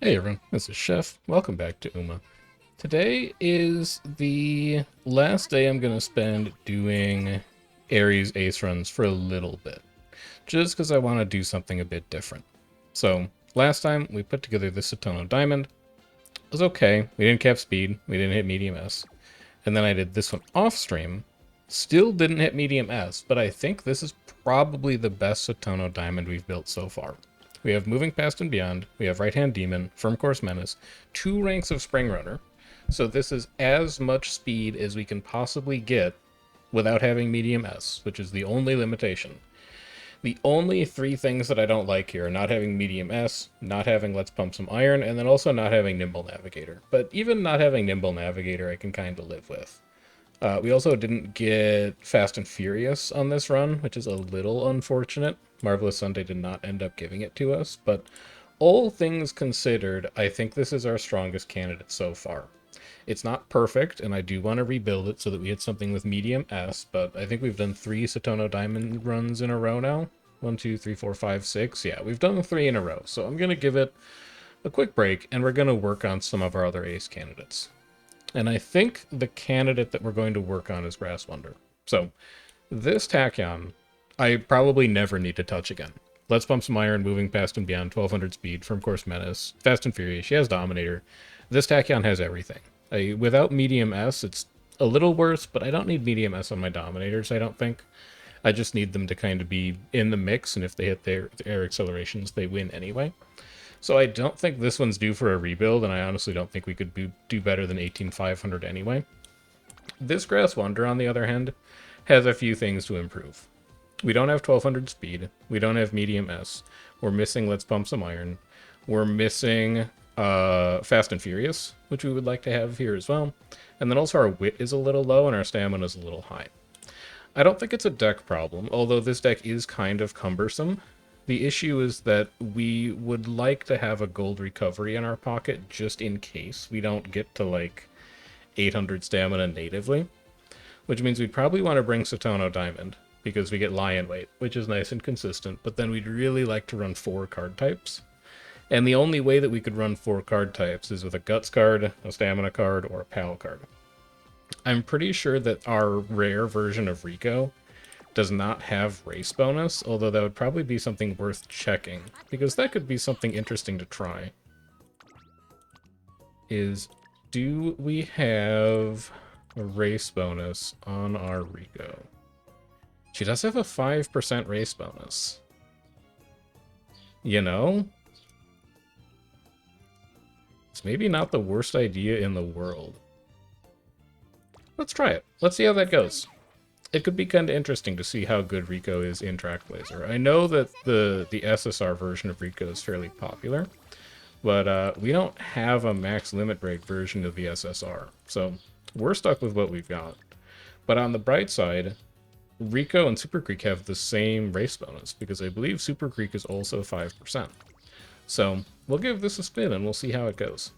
Hey everyone, this is Chef. Welcome back to Uma. Today is the last day I'm going to spend doing Aries Ace runs for a little bit, just because I want to do something a bit different. So, last time we put together this Satono Diamond. It was okay. We didn't cap speed, we didn't hit medium S. And then I did this one off stream. Still didn't hit medium S, but I think this is probably the best Satono Diamond we've built so far. We have Moving Past and Beyond, we have Right Hand Demon, Firm Course Menace, 2 ranks of Spring Runner. So this is as much speed as we can possibly get without having medium S, which is the only limitation. The only 3 things that I don't like here are not having medium S, not having Let's Pump Some Iron, and then also not having Nimble Navigator. But even not having Nimble Navigator I can kind of live with. We also didn't get Fast and Furious on this run, which is a little unfortunate. Marvelous Sunday did not end up giving it to us, but all things considered, I think this is our strongest candidate so far. It's not perfect, and I do want to rebuild it so that we hit something with medium S, but I think we've done 3 Satono Diamond runs in a row now. 1, 2, 3, 4, 5, 6. Yeah, we've done 3 in a row, so I'm going to give it a quick break, and we're going to work on some of our other ace candidates. And I think the candidate that we're going to work on is Grass Wonder. So, this Tachyon, I probably never need to touch again. Let's Pump Some Iron, Moving Past and Beyond, 1200 speed, Firm Course Menace, Fast and Furious, she has Dominator. This Tachyon has everything. Without Medium S, it's a little worse, but I don't need Medium S on my Dominators, I don't think. I just need them to kind of be in the mix, and if they hit their air accelerations, they win anyway. So I don't think this one's due for a rebuild, and I honestly don't think we could do better than 18,500 anyway. This Grass Wonder, on the other hand, has a few things to improve. We don't have 1200 speed. We don't have medium S. We're missing Let's Pump Some Iron. We're missing Fast and Furious, which we would like to have here as well. And then also our wit is a little low and our stamina is a little high. I don't think it's a deck problem, although this deck is kind of cumbersome. The issue is that we would like to have a gold recovery in our pocket just in case we don't get to like 800 stamina natively, which means we'd probably want to bring Satono Diamond because we get Lion Weight, which is nice and consistent, but then we'd really like to run 4 card types. And the only way that we could run 4 card types is with a Guts card, a Stamina card, or a Pal card. I'm pretty sure that our rare version of Rico does not have race bonus, although that would probably be something worth checking, because that could be something interesting to try. Do we have a race bonus on our Rico? She does have a 5% race bonus. You know? It's maybe not the worst idea in the world. Let's try it. Let's see how that goes. It could be kind of interesting to see how good Rico is in Trackblazer. I know that the SSR version of Rico is fairly popular, but we don't have a max limit break version of the SSR, so we're stuck with what we've got. But on the bright side, Rico and Super Creek have the same race bonus, because I believe Super Creek is also 5%. So we'll give this a spin and we'll see how it goes.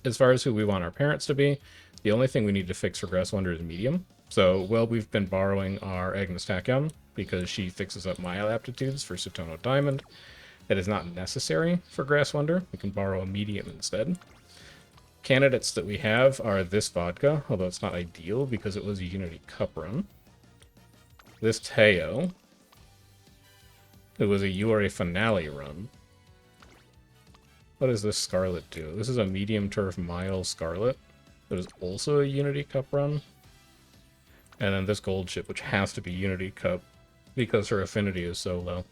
As far as who we want our parents to be, the only thing we need to fix for Grass Wonder is medium. So, well, we've been borrowing our Agnes Tachyon because she fixes up Mile aptitudes for Satono Diamond. That is not necessary for Grass Wonder. We can borrow a medium instead. Candidates that we have are this vodka, although it's not ideal because it was a Unity Cup run. This Teo. It was a URA Finale run. What does this Scarlet do? This is a medium turf Mile Scarlet. That is also a Unity Cup run. And then this gold ship, which has to be Unity Cup because her affinity is so low.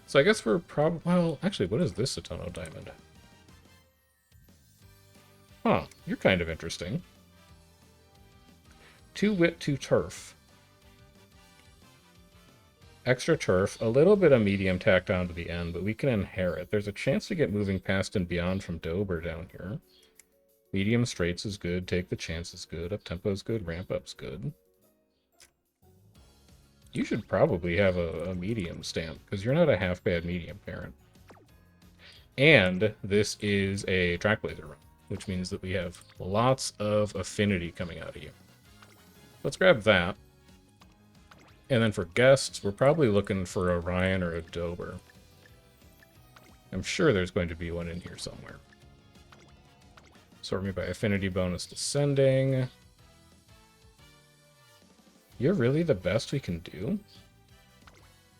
So I guess we're probably... Well, actually, what is this Satono Diamond? Huh, you're kind of interesting. 2 wit, 2 turf. Extra turf, a little bit of medium tacked on to the end, but we can inherit. There's a chance to get Moving Past and Beyond from Dober down here. Medium straights is good, take the chance is good, up tempo is good, ramp up's good. You should probably have a medium stamp, because you're not a half-bad medium parent. And this is a Trackblazer run, which means that we have lots of affinity coming out of you. Let's grab that. And then for guests, we're probably looking for a Ryan or a Dober. I'm sure there's going to be one in here somewhere. Sort me by affinity bonus descending. You're really the best we can do?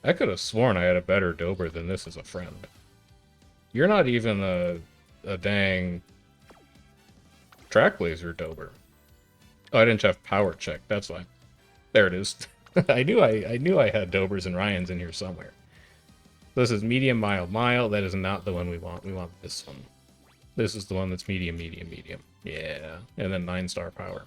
I could have sworn I had a better Dober than this as a friend. You're not even a dang Trackblazer Dober. Oh, I didn't have power check, that's why. There it is. I knew I had Dobers and Ryans in here somewhere. This is medium, mild, mild. That is not the one we want. We want this one. This is the one that's medium, medium, medium. Yeah. And then 9-star power.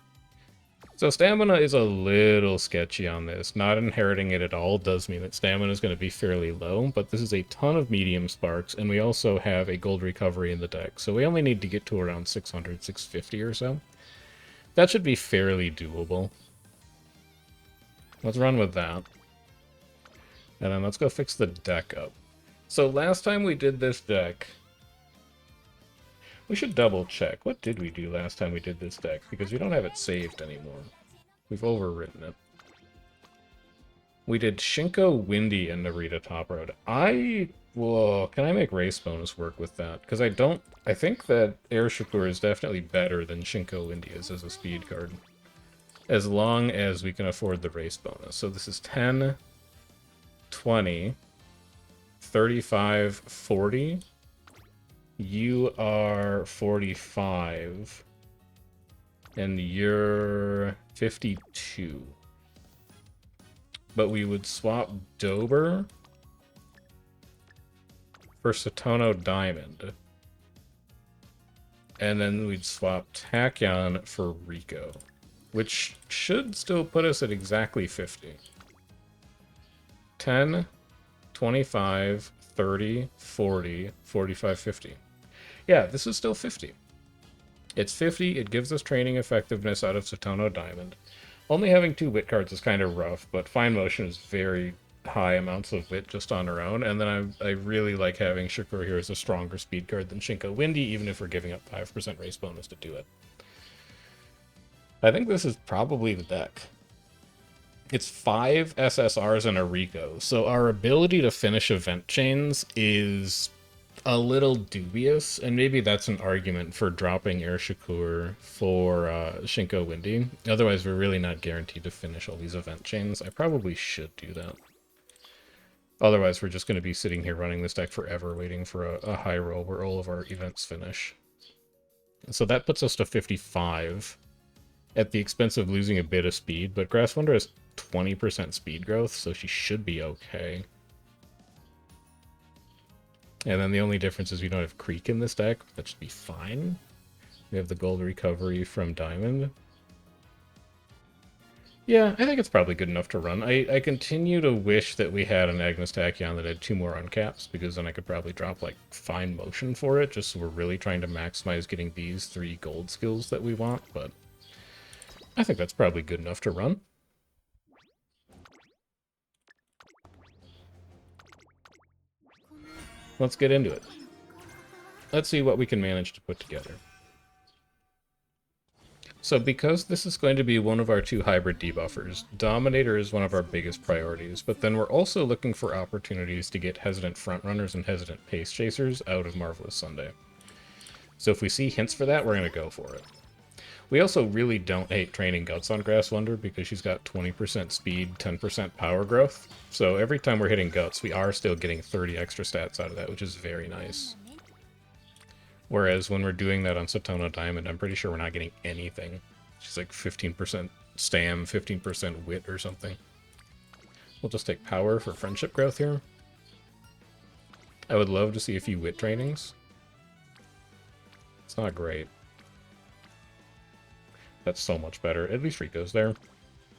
So stamina is a little sketchy on this. Not inheriting it at all does mean that stamina is going to be fairly low, but this is a ton of medium sparks, and we also have a gold recovery in the deck. So we only need to get to around 600, 650 or so. That should be fairly doable. Let's run with that. And then let's go fix the deck up. So last time we did this deck, we should double check. What did we do last time we did this deck? Because we don't have it saved anymore. We've overwritten it. We did Shinko, Windy, and Narita Top Road. Whoa, can I make race bonus work with that? Because I think that Air Shakur is definitely better than Shinko Windy is as a speed card. As long as we can afford the race bonus. So this is 10, 20, 35, 40. You are 45. And you're 52. But we would swap Dober for Satono Diamond. And then we'd swap Tachyon for Rico. Which should still put us at exactly 50. 10, 25, 30, 40, 45, 50. Yeah, this is still 50. It's 50, it gives us training effectiveness out of Satono Diamond. Only having 2 wit cards is kind of rough, but Fine Motion is very high amounts of wit just on her own, and then I really like having Shakur here as a stronger speed card than Shinko Windy, even if we're giving up 5% race bonus to do it. I think this is probably the deck. It's 5 SSRs and a Rico, so our ability to finish event chains is a little dubious, and maybe that's an argument for dropping Air Shakur for Shinko Windy. Otherwise, we're really not guaranteed to finish all these event chains. I probably should do that. Otherwise, we're just going to be sitting here running this deck forever, waiting for a high roll where all of our events finish. So that puts us to 55. At the expense of losing a bit of speed, but Grass Wonder has 20% speed growth, so she should be okay. And then the only difference is we don't have Creek in this deck. That should be fine. We have the gold recovery from Diamond. Yeah, I think it's probably good enough to run. I continue to wish that we had an Agnes Tachyon that had 2 more uncaps, because then I could probably drop, like, Fine Motion for it, just so we're really trying to maximize getting these 3 gold skills that we want, but I think that's probably good enough to run. Let's get into it. Let's see what we can manage to put together. So because this is going to be one of our 2 hybrid debuffers, Dominator is one of our biggest priorities, but then we're also looking for opportunities to get hesitant frontrunners and hesitant pace chasers out of Marvelous Sunday. So if we see hints for that, we're going to go for it. We also really don't hate training Guts on Grass Wonder because she's got 20% speed, 10% power growth. So every time we're hitting Guts, we are still getting 30 extra stats out of that, which is very nice. Whereas when we're doing that on Satono Diamond, I'm pretty sure we're not getting anything. She's like 15% Stam, 15% Wit or something. We'll just take Power for friendship growth here. I would love to see a few Wit trainings. It's not great. That's so much better. At least Rico's there.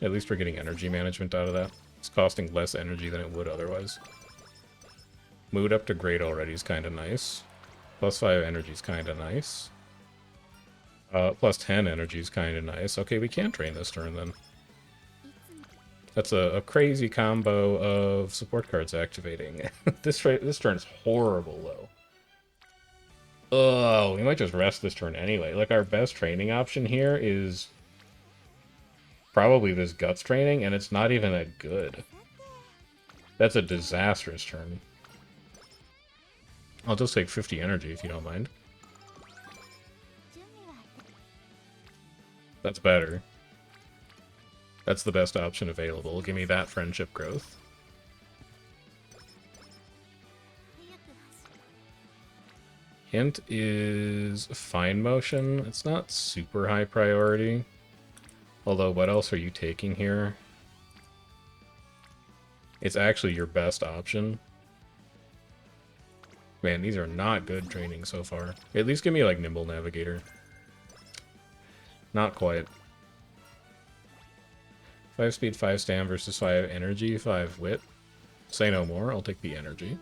At least we're getting energy management out of that. It's costing less energy than it would otherwise. Mood up to great already is kind of nice. Plus 5 energy is kind of nice. Plus 10 energy is kind of nice. Okay, we can train this turn then. That's a crazy combo of support cards activating. This turn is horrible, though. Oh, we might just rest this turn anyway. Like, our best training option here is probably this Guts training, and it's not even that good. That's a disastrous turn. I'll just take 50 energy if you don't mind. That's better. That's the best option available. Give me that friendship growth. Hint is fine motion. It's not super high priority. Although, what else are you taking here? It's actually your best option. Man, these are not good training so far. At least give me, like, Nimble Navigator. Not quite. 5 speed, 5 stam versus 5 energy, 5 wit. Say no more, I'll take the energy.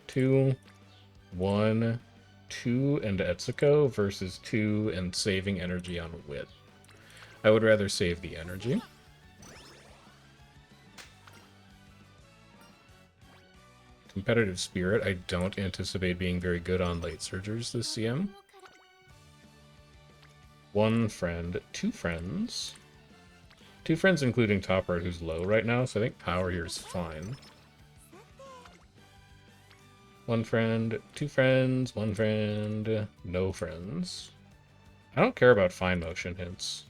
2, 1, 2 and Etsuko versus 2 and saving energy on wit. I would rather save the energy. Competitive spirit, I don't anticipate being very good on late surgers this CM. 1 friend, 2 friends. 2 friends including top right who's low right now, so I think power here is fine. 1 friend, 2 friends, 1 friend, no friends. I don't care about fine motion hints.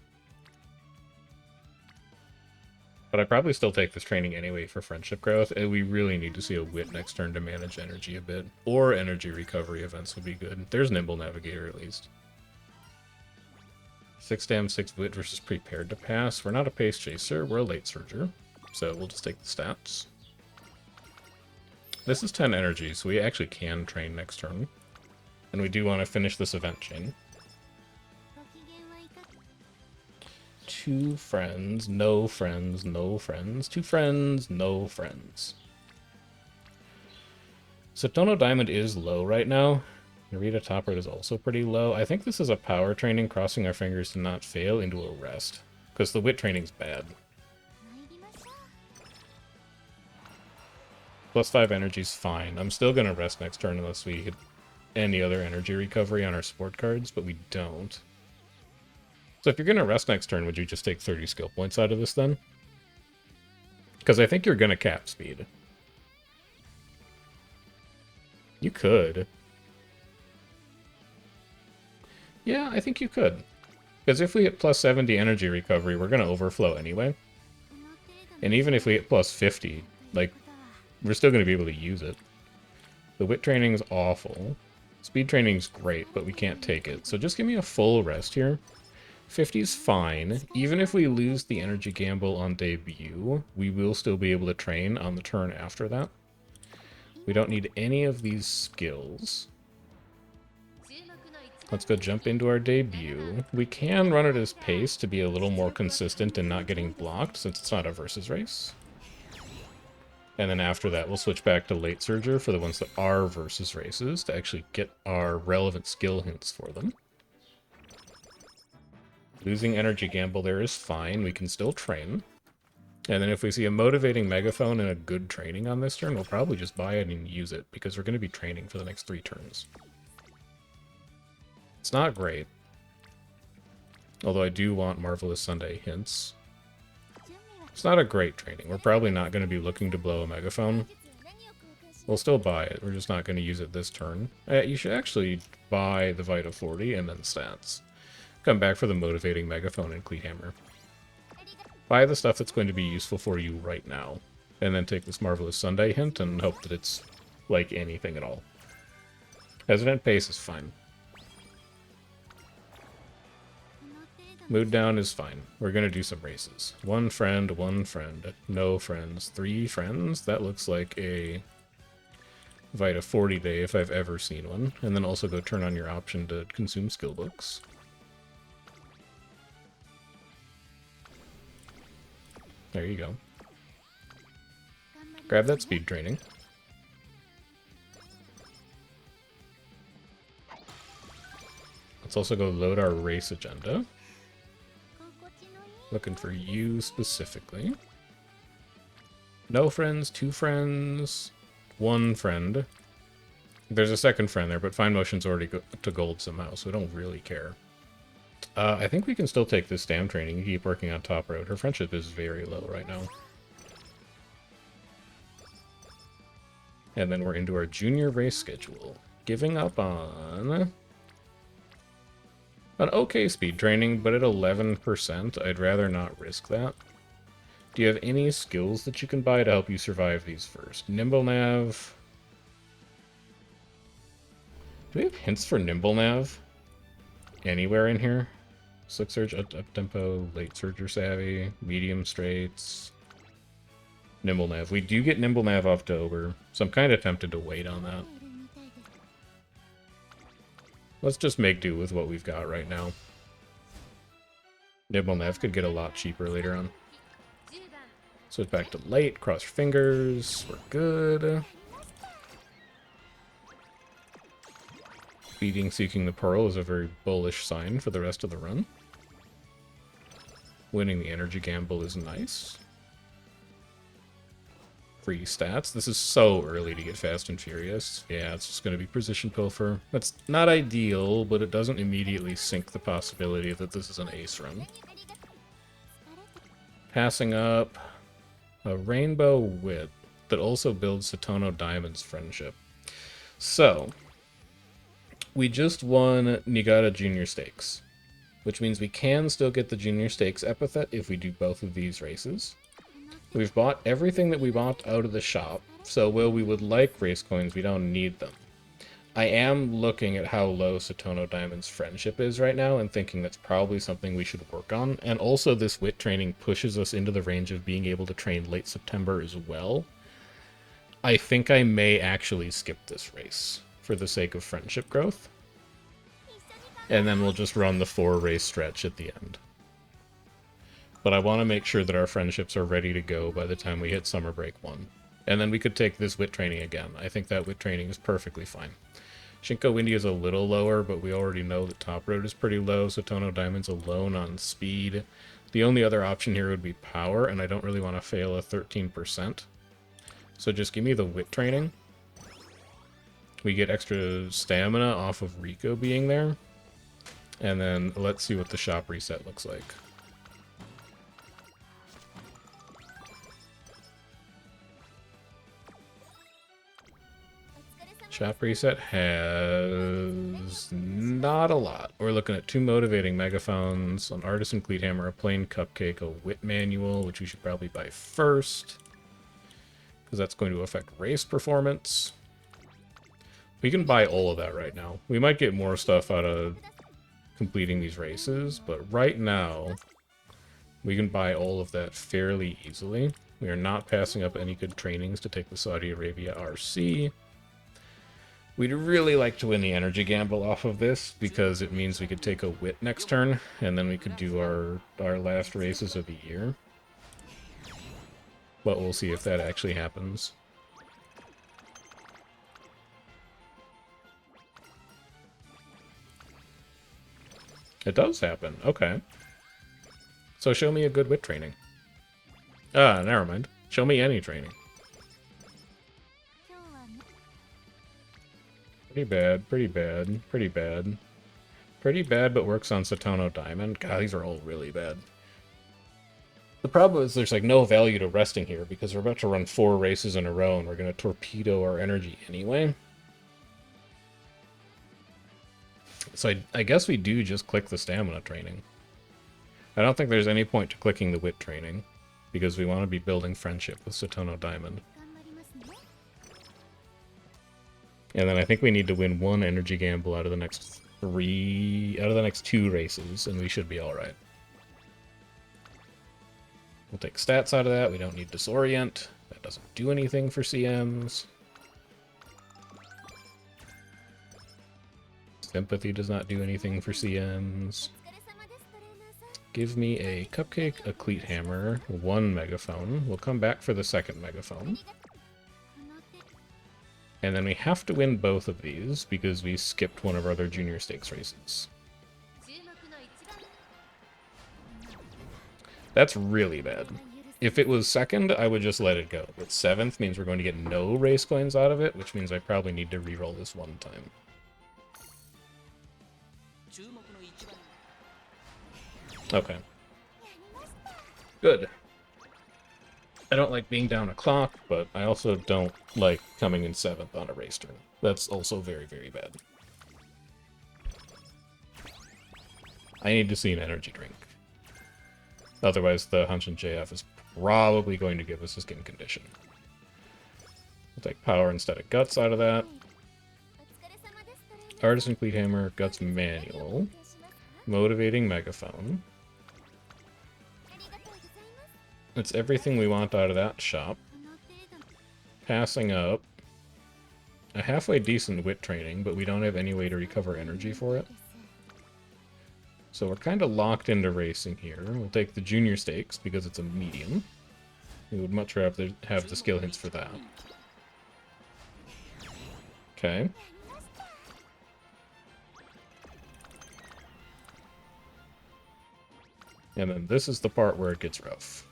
But I'd probably still take this training anyway for friendship growth, and we really need to see a wit next turn to manage energy a bit. Or energy recovery events would be good. There's Nimble Navigator at least. 6 stam, 6 wit versus prepared to pass. We're not a pace chaser, we're a late surger. So we'll just take the stats. This is 10 energy, so we actually can train next turn. And we do want to finish this event chain. 2 friends, no friends, no friends. 2 friends, no friends. Septono Diamond is low right now. Narita Top Road is also pretty low. I think this is a power training, crossing our fingers to not fail, into a rest. Because the wit training's bad. Plus 5 energy's fine. I'm still going to rest next turn unless we hit any other energy recovery on our support cards, but we don't. So if you're going to rest next turn, would you just take 30 skill points out of this then? Because I think you're going to cap speed. You could. Yeah, I think you could. Because if we hit plus 70 energy recovery, we're going to overflow anyway. And even if we hit plus 50, like, we're still going to be able to use it. The wit training's awful. Speed training's great, but we can't take it. So just give me a full rest here. 50's fine. Even if we lose the energy gamble on debut, we will still be able to train on the turn after that. We don't need any of these skills. Let's go jump into our debut. We can run it as pace to be a little more consistent and not getting blocked, since it's not a versus race. And then after that, we'll switch back to late surger for the ones that are versus races to actually get our relevant skill hints for them. Losing energy gamble there is fine. We can still train. And then if we see a motivating megaphone and a good training on this turn, we'll probably just buy it and use it, because we're going to be training for the next 3 turns. It's not great. Although I do want Marvelous Sunday hints. It's not a great training. We're probably not going to be looking to blow a megaphone. We'll still buy it. We're just not going to use it this turn. You should actually buy the Vita 40 and then stats. Come back for the motivating megaphone and Cleat Hammer. Buy the stuff that's going to be useful for you right now. And then take this Marvelous Sunday hint and hope that it's like anything at all. Hesitant pace is fine. Mood down is fine. We're going to do some races. 1 friend, 1 friend, no friends, 3 friends. That looks like a Vita 40 day if I've ever seen one. And then also go turn on your option to consume skill books. There you go. Grab that speed training. Let's also go load our race agenda. Looking for you specifically. No friends, 2 friends, 1 friend. There's a second friend there, but Fine Motion's already to gold somehow, so we don't really care. I think we can still take this stam training and keep working on top road. Her friendship is very low right now. And then we're into our junior race schedule. Giving up on an okay speed training, but at 11%, I'd rather not risk that. Do you have any skills that you can buy to help you survive these first? Nimble Nav. Do we have hints for Nimble Nav anywhere in here? Slick Surge, up tempo, late Surge or Savvy, medium straights, Nimble Nav. We do get Nimble Nav October, so I'm kind of tempted to wait on that. Let's just make do with what we've got right now. Nimble Nav could get a lot cheaper later on. Switch back to late, cross your fingers, we're good. Beating Seeking the Pearl is a very bullish sign for the rest of the run. Winning the energy gamble is nice. Free stats. This is so early to get Fast and Furious. Yeah, it's just going to be Precision Pilfer. That's not ideal, but it doesn't immediately sink the possibility that this is an ace run. Passing up a Rainbow Wit that also builds Satono Diamond's friendship. So, we just won Niigata Junior Stakes, which means we can still get the Junior Stakes epithet if we do both of these races. We've bought everything that we bought out of the shop, so while we would like race coins, we don't need them. I am looking at how low Satono Diamond's friendship is right now and thinking that's probably something we should work on. And also this wit training pushes us into the range of being able to train late September as well. I think I may actually skip this race for the sake of friendship growth. And then we'll just run the 4-race stretch at the end. But I want to make sure that our friendships are ready to go by the time we hit Summer Break 1. And then we could take this wit training again. I think that wit training is perfectly fine. Shinko Windy is a little lower, but we already know that Top Road is pretty low, so Tono Diamond's alone on speed. The only other option here would be power, and I don't really want to fail a 13%. So just give me the wit training. We get extra stamina off of Rico being there. And then let's see what the shop reset looks like. Shop reset has not a lot. We're looking at 2 motivating megaphones, an artisan cleat hammer, a plain cupcake, a wit manual, which we should probably buy first, because that's going to affect race performance. We can buy all of that right now. We might get more stuff out of completing these races, but right now we can buy all of that fairly easily. We are not passing up any good trainings to take the Saudi Arabia RC. We'd really like to win the energy gamble off of this, because it means we could take a wit next turn, and then we could do our last races of the year. But we'll see if that actually happens. It does happen, okay. So show me a good wit training. Ah, never mind. Show me any training. Pretty bad, pretty bad, pretty bad. Pretty bad, but works on Satono Diamond. God, these are all really bad. The problem is there's like no value to resting here, because we're about to run 4 races in a row, and we're going to torpedo our energy anyway. So I guess we do just click the stamina training. I don't think there's any point to clicking the wit training, because we want to be building friendship with Satono Diamond. And then I think we need to win 1 energy gamble out of the next 2 races, and we should be alright. We'll take stats out of that. We don't need Disorient. That doesn't do anything for CMs. Sympathy does not do anything for CMs. Give me a cupcake, a cleat hammer, 1 megaphone. We'll come back for the 2nd megaphone. And then we have to win both of these, because we skipped one of our other junior stakes races. That's really bad. If it was 2nd, I would just let it go. But 7th means we're going to get no race coins out of it, which means I probably need to reroll this 1 time. Okay. Good. I don't like being down a clock, but I also don't like coming in 7th on a race turn. That's also very, very bad. I need to see an energy drink. Otherwise, the Hunshin JF is probably going to give us a skin condition. We'll take power instead of guts out of that. Artisan Cleat Hammer, guts manual. Motivating megaphone. That's everything we want out of that shop. Passing up. A halfway decent wit training, but we don't have any way to recover energy for it. So we're kind of locked into racing here. We'll take the junior stakes because it's a medium. We would much rather have the skill hints for that. Okay. And then this is the part where it gets rough.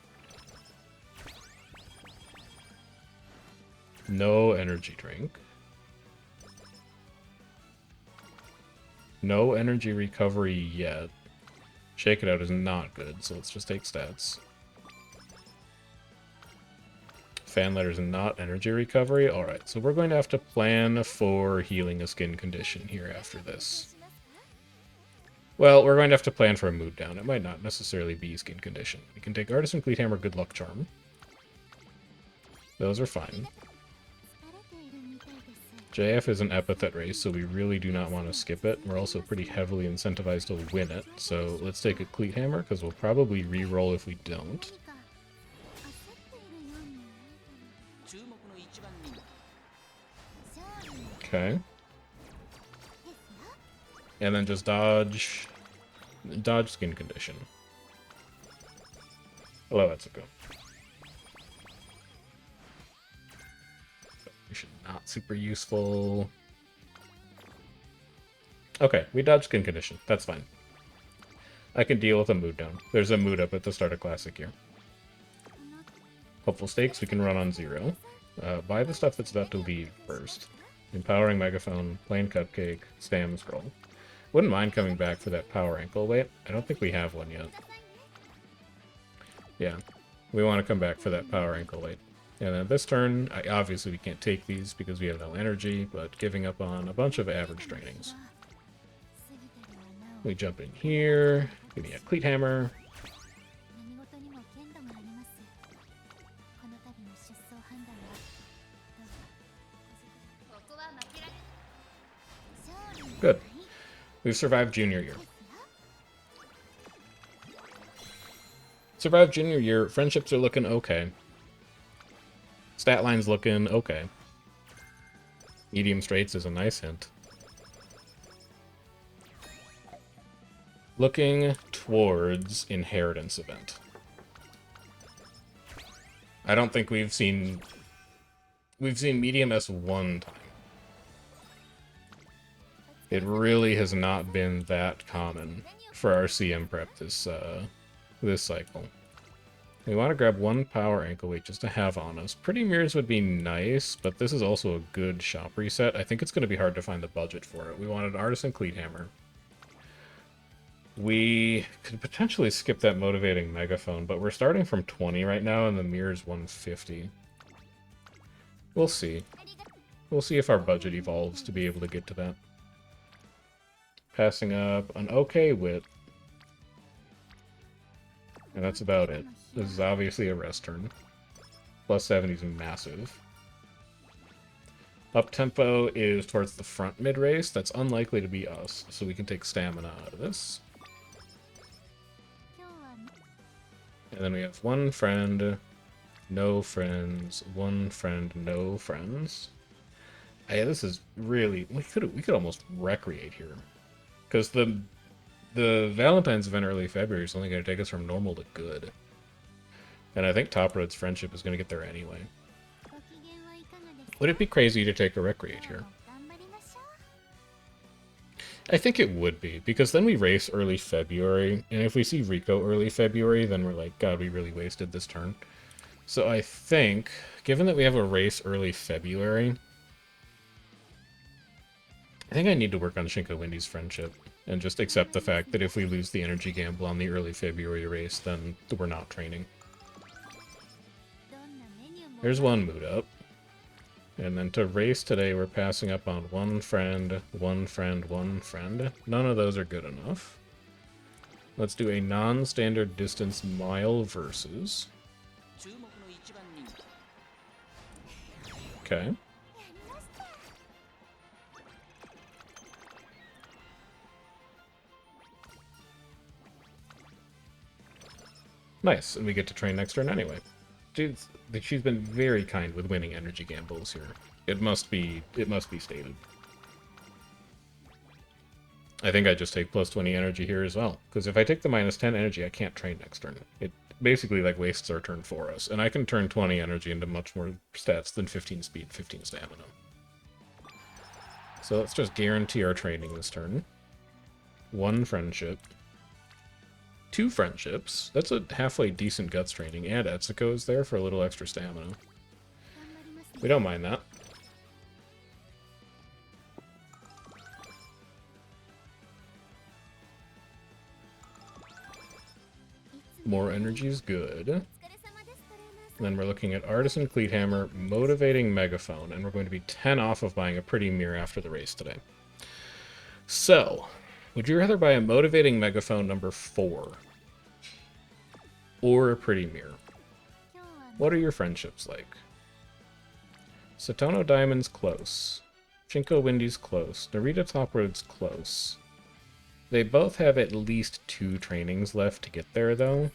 No energy drink. No energy recovery yet. Shake It Out is not good, so let's just take stats. Fan Letter is not energy recovery. Alright, so we're going to have to plan for healing a skin condition here after this. Well, we're going to have to plan for a mood down. It might not necessarily be skin condition. We can take Artisan Cleat Hammer, Good Luck Charm. Those are fine. JF is an epithet race, so we really do not want to skip it. We're also pretty heavily incentivized to win it, so let's take a Cleat Hammer, because we'll probably re-roll if we don't. Okay. And then just dodge skin condition. Hello, Etsuko. Should not super useful. Okay, we dodged skin condition. That's fine. I can deal with a mood down. There's a mood up at the start of Classic here. Hopeful Stakes we can run on 0. Buy the stuff that's about to leave first. Empowering Megaphone, Plain Cupcake, Stam Scroll. Wouldn't mind coming back for that Power Ankle weight. I don't think we have one yet. Yeah, we want to come back for that Power Ankle weight. And then this turn, obviously we can't take these because we have no energy, but giving up on a bunch of average trainings. We jump in here, give me a Cleat Hammer. Good. We've survived junior year. Survived junior year, friendships are looking okay. Stat line's looking okay. Medium straights is a nice hint. Looking towards Inheritance event. I don't think we've seen medium S one time. It really has not been that common for our CM prep this cycle. We want to grab one power ankle weight just to have on us. Pretty Mirrors would be nice, but this is also a good shop reset. I think it's going to be hard to find the budget for it. We wanted Artisan Cleat Hammer. We could potentially skip that Motivating Megaphone, but we're starting from 20 right now, and the Mirror's 150. We'll see. We'll see if our budget evolves to be able to get to that. Passing up an okay wit. And that's about it. This is obviously a rest turn. Plus 70 is massive. Up tempo is towards the front mid race. That's unlikely to be us, so we can take stamina out of this. And then we have one friend, no friends, one friend, no friends. Yeah, this is really we could almost recreate here, because the Valentine's event early February is only going to take us from normal to good. And I think Top Road's friendship is going to get there anyway. Would it be crazy to take a recreate here? I think it would be, because then we race early February, and if we see Rico early February, then we're like, God, we really wasted this turn. So I think, given that we have a race early February, I think I need to work on Shinko Wendy's friendship, and just accept the fact that if we lose the energy gamble on the early February race, then we're not training. There's one mood up. And then to race today, we're passing up on one friend, one friend, one friend. None of those are good enough. Let's do a non-standard distance mile versus. Okay. Nice, and we get to train next turn anyway. Dude, she's been very kind with winning energy gambles here. It must be stated. I think I just take plus 20 energy here as well, because if I take the minus 10 energy, I can't train next turn. It basically like wastes our turn for us, and I can turn 20 energy into much more stats than 15 speed, 15 stamina. So let's just guarantee our training this turn. One friendship. Two friendships. That's a halfway decent guts training, and Etsuko is there for a little extra stamina. We don't mind that. More energy is good. And then we're looking at Artisan Cleat Hammer, Motivating Megaphone, and we're going to be 10 off of buying a Pretty Mirror after the race today. So, would you rather buy a Motivating Megaphone number 4 or a Pretty Mirror? What are your friendships like? Satono Diamond's close. Shinko Windy's close. Narita Top Road's close. They both have at least 2 trainings left to get there, though.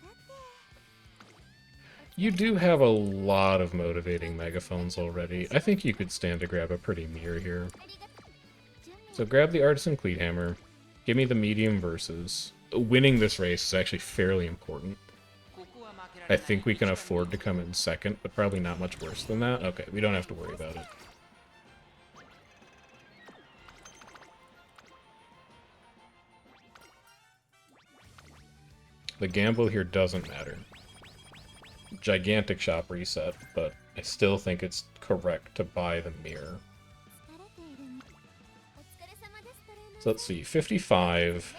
You do have a lot of motivating megaphones already. I think you could stand to grab a Pretty Mirror here. So grab the Artisan Cleat Hammer. Give me the medium versus. Winning this race is actually fairly important. I think we can afford to come in second, but probably not much worse than that. Okay, we don't have to worry about it. The gamble here doesn't matter. Gigantic shop reset, but I still think it's correct to buy the mirror. So let's see, 55,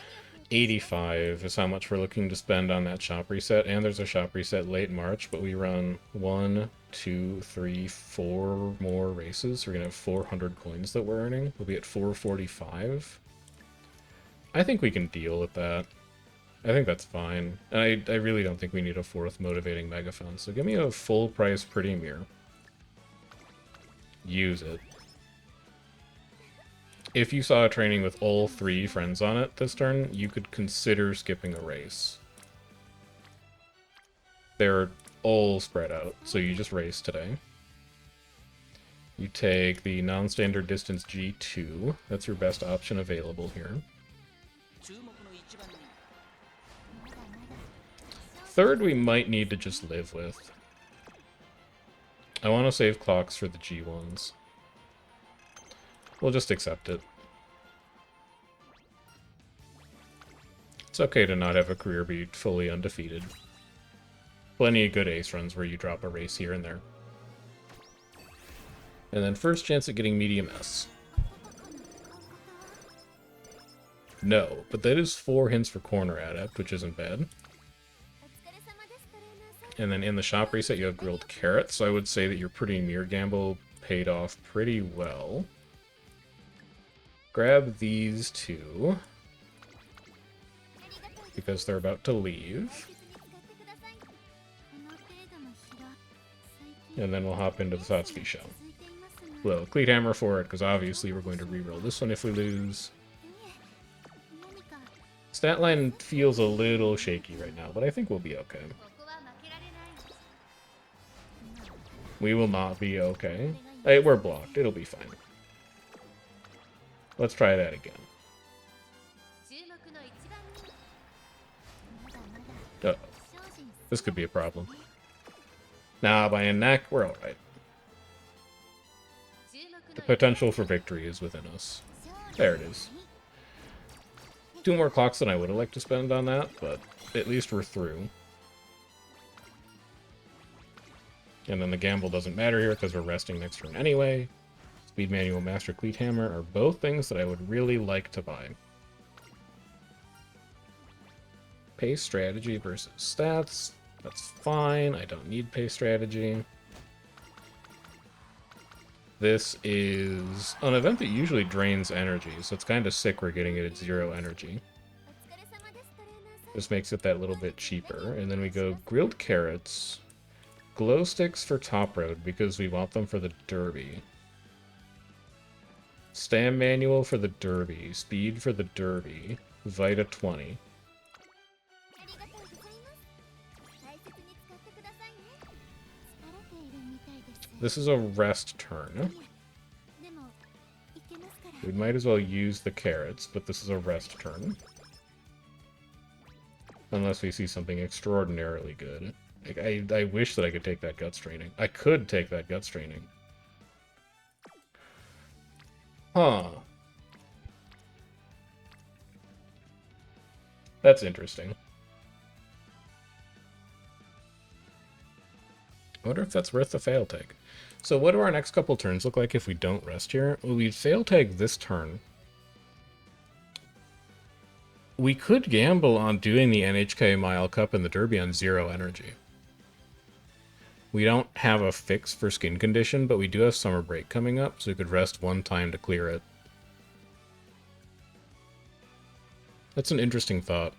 85 is how much we're looking to spend on that shop reset, and there's a shop reset late March, but we run 1, 2, 3, 4 more races. We're going to have 400 coins that we're earning. We'll be at 445. I think we can deal with that. I think that's fine. And I really don't think we need a 4th motivating megaphone, so give me a full price Pretty Mirror. Use it. If you saw a training with all 3 friends on it this turn, you could consider skipping a race. They're all spread out, so you just race today. You take the non-standard distance G2. That's your best option available here. Third, we might need to just live with. I want to save clocks for the G1s. We'll just accept it. It's okay to not have a career be fully undefeated. Plenty of good ace runs where you drop a race here and there. And then first chance at getting medium S. No, but that is 4 hints for corner adept, which isn't bad. And then in the shop reset, you have grilled carrots, so I would say that your Pretty Mirror gamble paid off pretty well. Grab these 2, because they're about to leave. And then we'll hop into the Satsuki show. Well, Cleat Hammer for it, because obviously we're going to reroll this one if we lose. Stat line feels a little shaky right now, but I think we'll be okay. We will not be okay. Hey, we're blocked. It'll be fine. Let's try that again. Uh-oh. This could be a problem. Nah, by a neck, we're alright. The potential for victory is within us. There it is. 2 more clocks than I would have liked to spend on that, but at least we're through. And then the gamble doesn't matter here because we're resting next turn anyway. Speed Manual, Master Cleat Hammer are both things that I would really like to buy. Pace strategy versus stats. That's fine. I don't need pace strategy. This is an event that usually drains energy, so it's kind of sick we're getting it at 0 energy. Just makes it that little bit cheaper. And then we go grilled carrots, glow sticks for top road because we want them for the derby. Stam manual for the derby, speed for the derby, Vita 20. This is a rest turn. We might as well use the carrots, but this is a rest turn. Unless we see something extraordinarily good. Like, I wish that I could take that guts training. I could take that guts training. Huh. That's interesting. I wonder if that's worth the fail tag. So what do our next couple turns look like if we don't rest here? Well, we'd fail tag this turn. We could gamble on doing the NHK Mile Cup and the Derby on 0 energy. We don't have a fix for skin condition, but we do have summer break coming up, so we could rest one time to clear it. That's an interesting thought.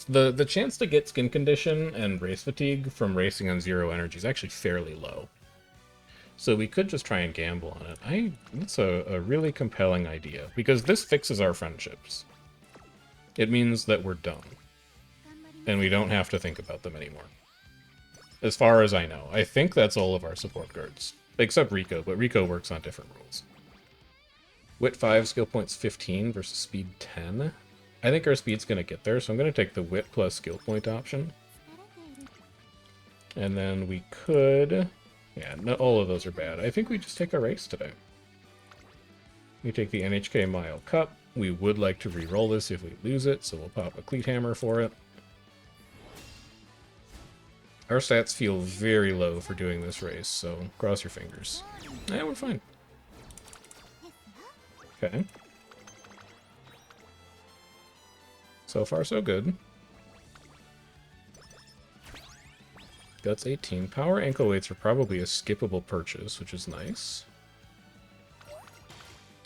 The chance to get skin condition and race fatigue from racing on 0 energy is actually fairly low. So we could just try and gamble on it. That's a really compelling idea, because this fixes our friendships. It means that we're done. And we don't have to think about them anymore. As far as I know. I think that's all of our support cards. Except Rico, but Rico works on different rules. Wit 5, skill points 15 versus speed 10. I think our speed's going to get there, so I'm going to take the Wit plus skill point option. And then we could... Yeah, no, all of those are bad. I think we just take a race today. We take the NHK Mile Cup. We would like to re-roll this if we lose it, so we'll pop a Cleat Hammer for it. Our stats feel very low for doing this race, so cross your fingers. Yeah, we're fine. Okay. So far, so good. Guts 18. Power ankle weights are probably a skippable purchase, which is nice.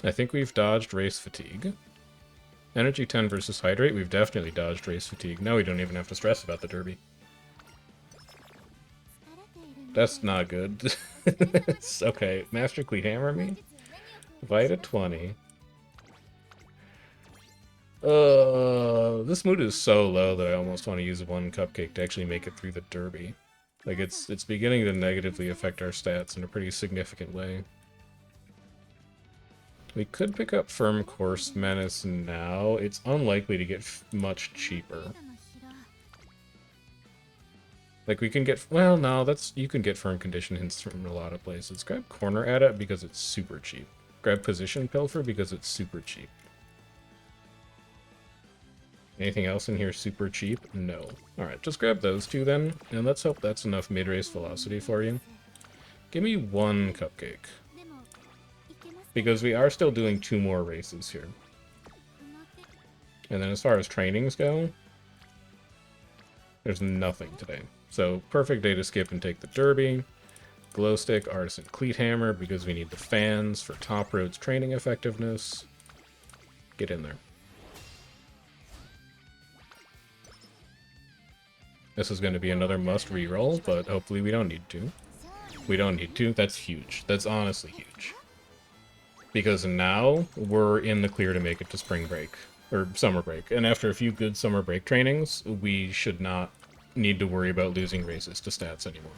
I think we've dodged race fatigue. Energy 10 versus hydrate. We've definitely dodged race fatigue. Now we don't even have to stress about the derby. That's not good. Okay, Master Cleat Hammer me. Vita 20. This mood is so low that I almost want to use one cupcake to actually make it through the derby. Like, it's beginning to negatively affect our stats in a pretty significant way. We could pick up Firm Course Menace now. It's unlikely to get much cheaper. Like, we can get... Well, no, you can get Firm Condition hints from a lot of places. Grab Corner Adept because it's super cheap. Grab Position Pilfer because it's super cheap. Anything else in here super cheap? No. Alright, just grab those two then, and let's hope that's enough mid-race velocity for you. Give me one cupcake. Because we are still doing 2 more races here. And then as far as trainings go, there's nothing today. So, perfect day to skip and take the derby. Glow Stick, Artisan Cleat Hammer, because we need the fans for Top Road's training effectiveness. Get in there. This is going to be another must reroll, but hopefully we don't need to. We don't need to. That's huge. That's honestly huge. Because now we're in the clear to make it to spring break. Or summer break. And after a few good summer break trainings, we should not need to worry about losing races to stats anymore.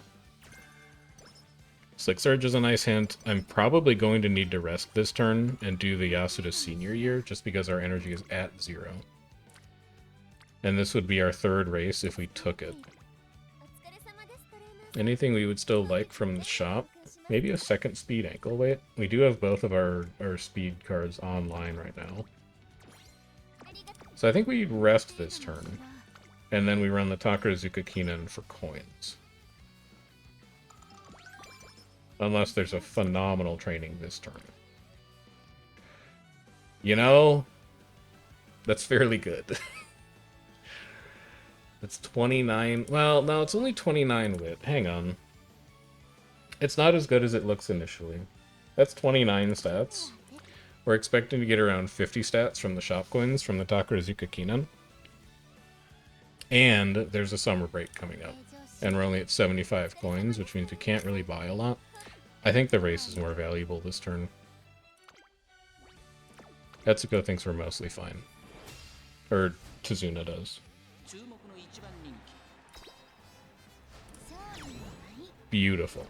Slick Surge is a nice hint. I'm probably going to need to rest this turn and do the Yasuda senior year, just because our energy is at 0. And this would be our 3rd race if we took it. Anything we would still like from the shop? Maybe a 2nd speed ankle weight? We do have both of our speed cards online right now. So I think we rest this turn. And then we run the Takarazuka Kinan for coins. Unless there's a phenomenal training this turn. You know, that's fairly good. It's 29... Well, no, it's only 29 wit. Hang on. It's not as good as it looks initially. That's 29 stats. We're expecting to get around 50 stats from the shop coins from the Takarazuka Kinan. And there's a summer break coming up. And we're only at 75 coins, which means we can't really buy a lot. I think the race is more valuable this turn. Etsuko thinks we're mostly fine. Or Tazuna does. Beautiful.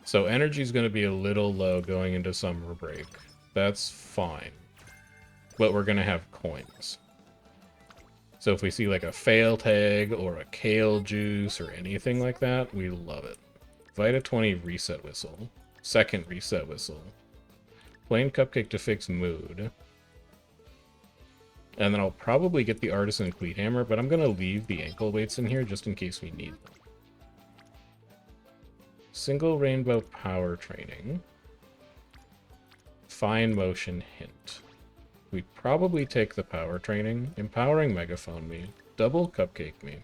So energy's going to be a little low going into summer break. That's fine. But we're going to have coins. So if we see like a fail tag or a kale juice or anything like that, we love it. Vita 20 reset whistle. Second reset whistle. Plain cupcake to fix mood. And then I'll probably get the artisan cleat hammer, but I'm going to leave the ankle weights in here just in case we need them. Single rainbow power training. Fine motion hint. We'd probably take the power training. Empowering megaphone me. Double cupcake me.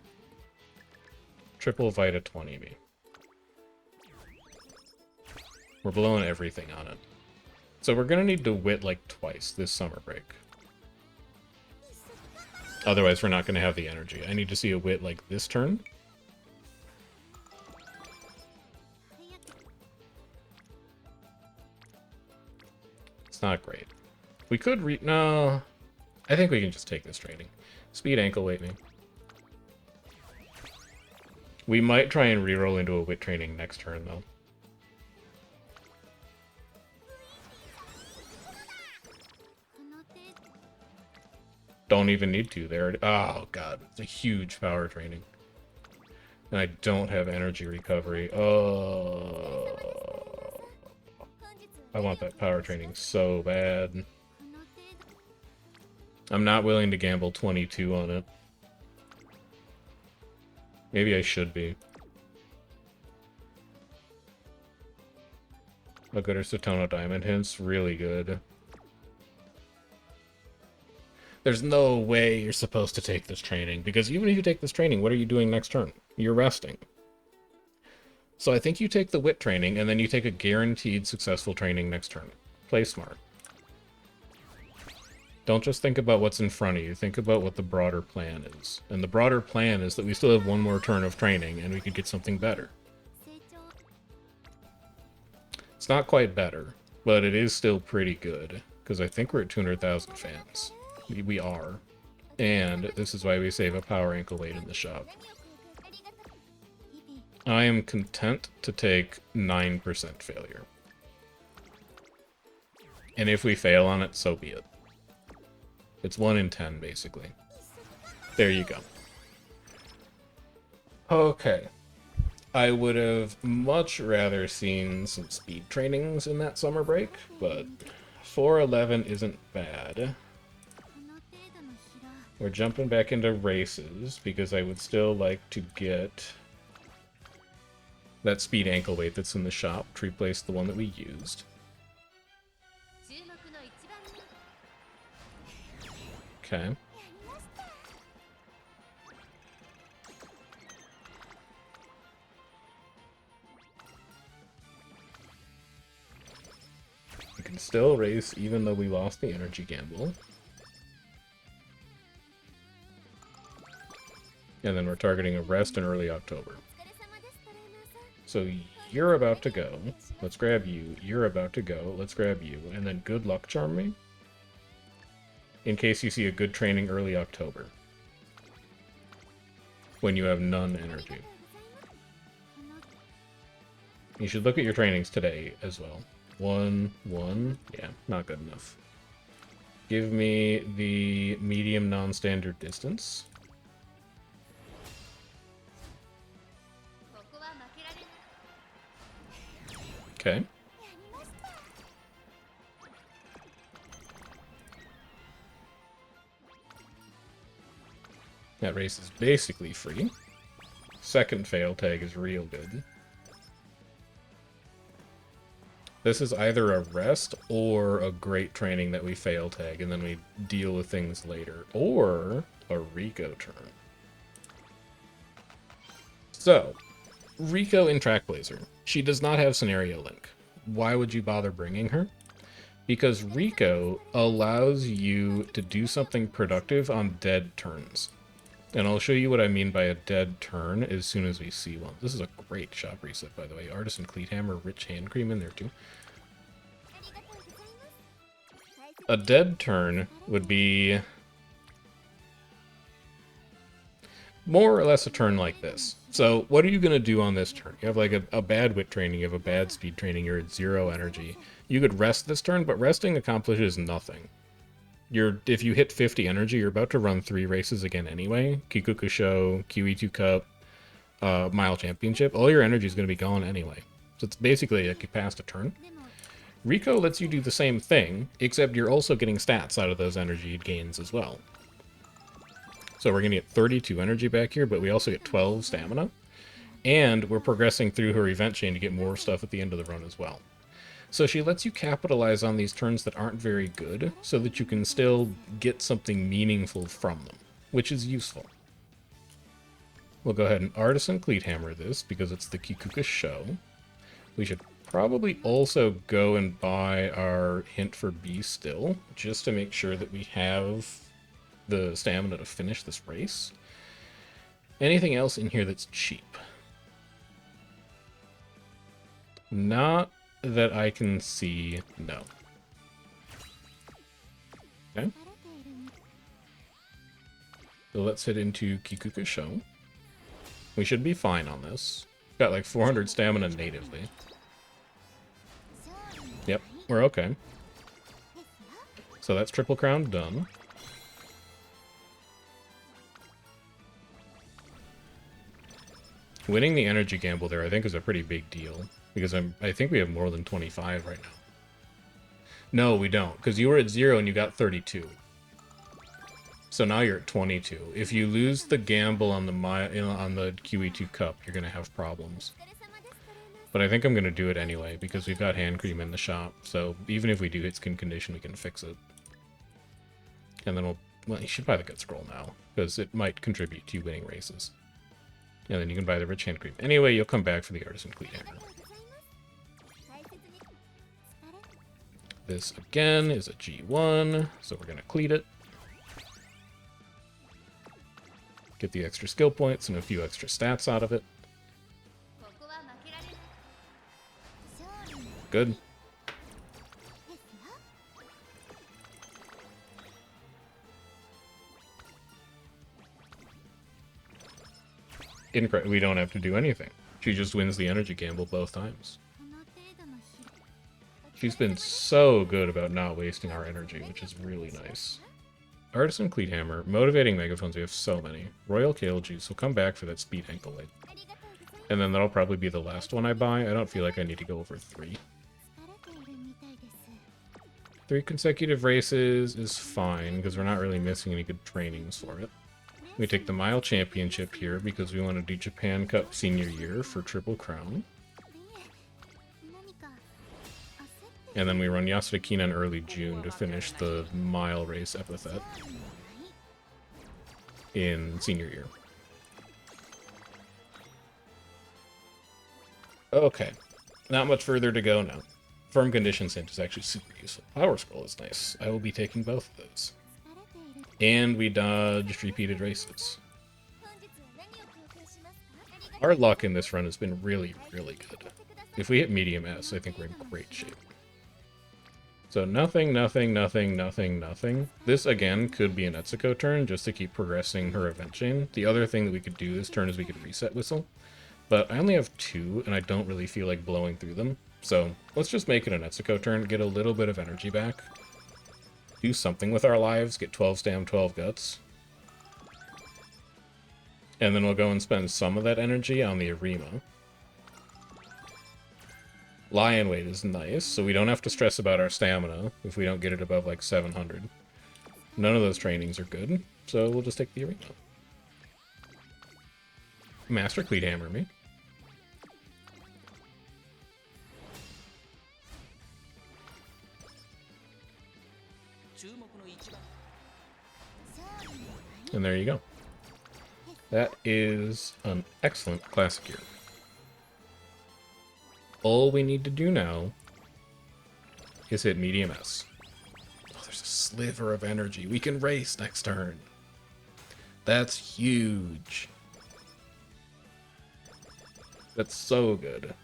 Triple Vita 20 me. We're blowing everything on it. So we're gonna need to wit like twice this summer break. Otherwise we're not gonna have the energy. I need to see a wit like this turn. It's not great. We could no. I think we can just take this training. Speed ankle weight me. We might try and reroll into a wit training next turn though. Don't even need to there. Oh god, it's a huge power training. And I don't have energy recovery. Oh, I want that power training so bad. I'm not willing to gamble 22 on it. Maybe I should be. How good are Satono Diamond hints? Really good. There's no way you're supposed to take this training, because even if you take this training, what are you doing next turn? You're resting. So I think you take the wit training, and then you take a guaranteed successful training next turn. Play smart. Don't just think about what's in front of you, think about what the broader plan is. And the broader plan is that we still have one more turn of training, and we could get something better. It's not quite better, but it is still pretty good, because I think we're at 200,000 fans. We are. And this is why we save a power ankle weight in the shop. I am content to take 9% failure. And if we fail on it, so be it. It's 1 in 10, basically. There you go. Okay. I would have much rather seen some speed trainings in that summer break, but 411 isn't bad. We're jumping back into races, because I would still like to get that speed ankle weight that's in the shop to replace the one that we used. Okay. We can still race even though we lost the energy gamble. And then we're targeting a rest in early October. So you're about to go. Let's grab you. You're about to go. Let's grab you. And then good luck charm me. In case you see a good training early October. When you have none energy. You should look at your trainings today as well. 1, 1. Yeah, not good enough. Give me the medium non-standard distance. Okay. That race is basically free. Second fail tag is real good. This is either a rest or a great training that we fail tag and then we deal with things later. Or a Rico turn. So, Rico in Trackblazer. She does not have Scenario Link. Why would you bother bringing her? Because Rico allows you to do something productive on dead turns. And I'll show you what I mean by a dead turn as soon as we see one. This is a great shop reset, by the way. Artisan Cleat Hammer, Rich Hand Cream in there too. A dead turn would be more or less a turn like this. So what are you going to do on this turn? You have like a bad wit training, you have a bad speed training, you're at 0 energy. You could rest this turn, but resting accomplishes nothing. If you hit 50 energy, you're about to run 3 races again anyway. Kikuku Show, QE2 Cup, Mile Championship. All your energy is going to be gone anyway. So it's basically like you passed a turn. Rico lets you do the same thing, except you're also getting stats out of those energy gains as well. So we're going to get 32 energy back here, but we also get 12 stamina. And we're progressing through her event chain to get more stuff at the end of the run as well. So she lets you capitalize on these turns that aren't very good, so that you can still get something meaningful from them, which is useful. We'll go ahead and Artisan Cleat Hammer this, because it's the Kikuka Show. We should probably also go and buy our Hint for B still, just to make sure that we have the stamina to finish this race. Anything else in here that's cheap? Not that I can see, no. Okay. So let's head into Kikuka Show. We should be fine on this. Got like 400 stamina natively. Yep, we're okay. So that's Triple Crown done. Winning the energy gamble there, I think, is a pretty big deal. Because I think we have more than 25 right now. No, we don't. Because you were at 0 and you got 32. So now you're at 22. If you lose the gamble on the QE2 Cup, you're going to have problems. But I think I'm going to do it anyway, because we've got hand cream in the shop. So even if we do hit skin condition, we can fix it. And then well, you should buy the gut scroll now, because it might contribute to you winning races. And then you can buy the rich hand cream. Anyway, you'll come back for the Artisan Cleat Hammer. This, again, is a G1, so we're going to cleat it. Get the extra skill points and a few extra stats out of it. Good. We don't have to do anything. She just wins the energy gamble both times. She's been so good about not wasting our energy, which is really nice. Artisan Cleat Hammer, Motivating Megaphones, we have so many. Royal Kale Juice, will come back for that Speed Ankle Weight. And then that'll probably be the last one I buy. I don't feel like I need to go over 3. 3 consecutive races is fine, because we're not really missing any good trainings for it. We take the Mile Championship here, because we want to do Japan Cup Senior Year for Triple Crown. And then we run Yasudakina in early June to finish the mile race epithet in senior year. Okay, not much further to go now. Firm Conditions Hint is actually super useful. Power Scroll is nice. I will be taking both of those. And we dodged repeated races. Our luck in this run has been really, really good. If we hit medium S, I think we're in great shape. So nothing, nothing, nothing, nothing, nothing. This, again, could be an Etsuko turn, just to keep progressing her event chain. The other thing that we could do this turn is we could reset Whistle. But I only have 2, and I don't really feel like blowing through them. So let's just make it an Etsuko turn, get a little bit of energy back. Do something with our lives, get 12 stam, 12 guts. And then we'll go and spend some of that energy on the Arima. Lion weight is nice, so we don't have to stress about our stamina if we don't get it above like 700. None of those trainings are good, so we'll just take the Arima. Master Cleat Hammer me. And there you go. That is an excellent classic gear. all we need to do now is hit medium S. Oh, there's a sliver of energy. We can race next turn. That's huge. That's so good.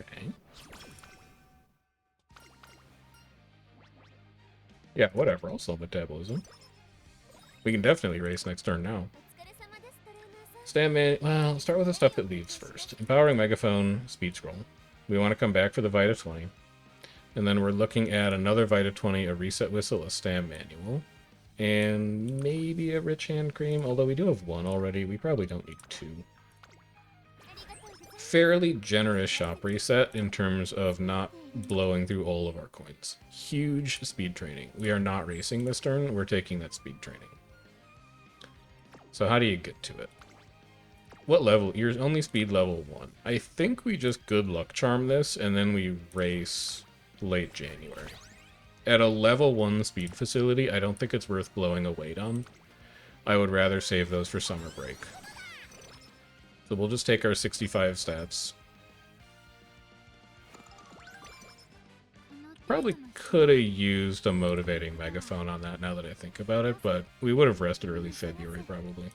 Okay. Yeah, whatever. Also metabolism. We can definitely race next turn now. Stand man. Well, start with the stuff that leaves first. Empowering Megaphone, Speed Scroll. We want to come back for the Vita 20. And then we're looking at another Vita 20, a Reset Whistle, a Stam Manual, and maybe a Rich Hand Cream, although we do have one already. We probably don't need two. Fairly generous shop reset in terms of not blowing through all of our coins. Huge speed training. We are not racing this turn. We're taking that speed training. So how do you get to it? What level? You're only speed level 1. I think we just good luck charm this, and then we race late January. At a level 1 speed facility, I don't think it's worth blowing a weight on. I would rather save those for summer break. So we'll just take our 65 stats. Probably could have used a motivating megaphone on that now that I think about it, but we would have rested early February probably.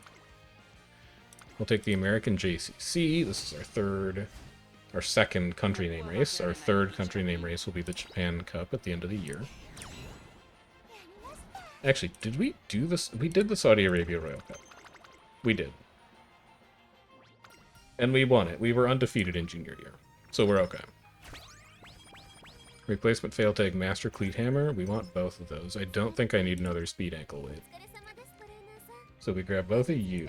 We'll take the American JCC. This is our second country name race. Our third country name race will be the Japan Cup at the end of the year. Actually, did we do this? We did the Saudi Arabia Royal Cup. We did. And we won it. We were undefeated in junior year. So we're okay. Replacement fail tag Master Cleat Hammer. We want both of those. I don't think I need another speed ankle weight. So we grab both of you.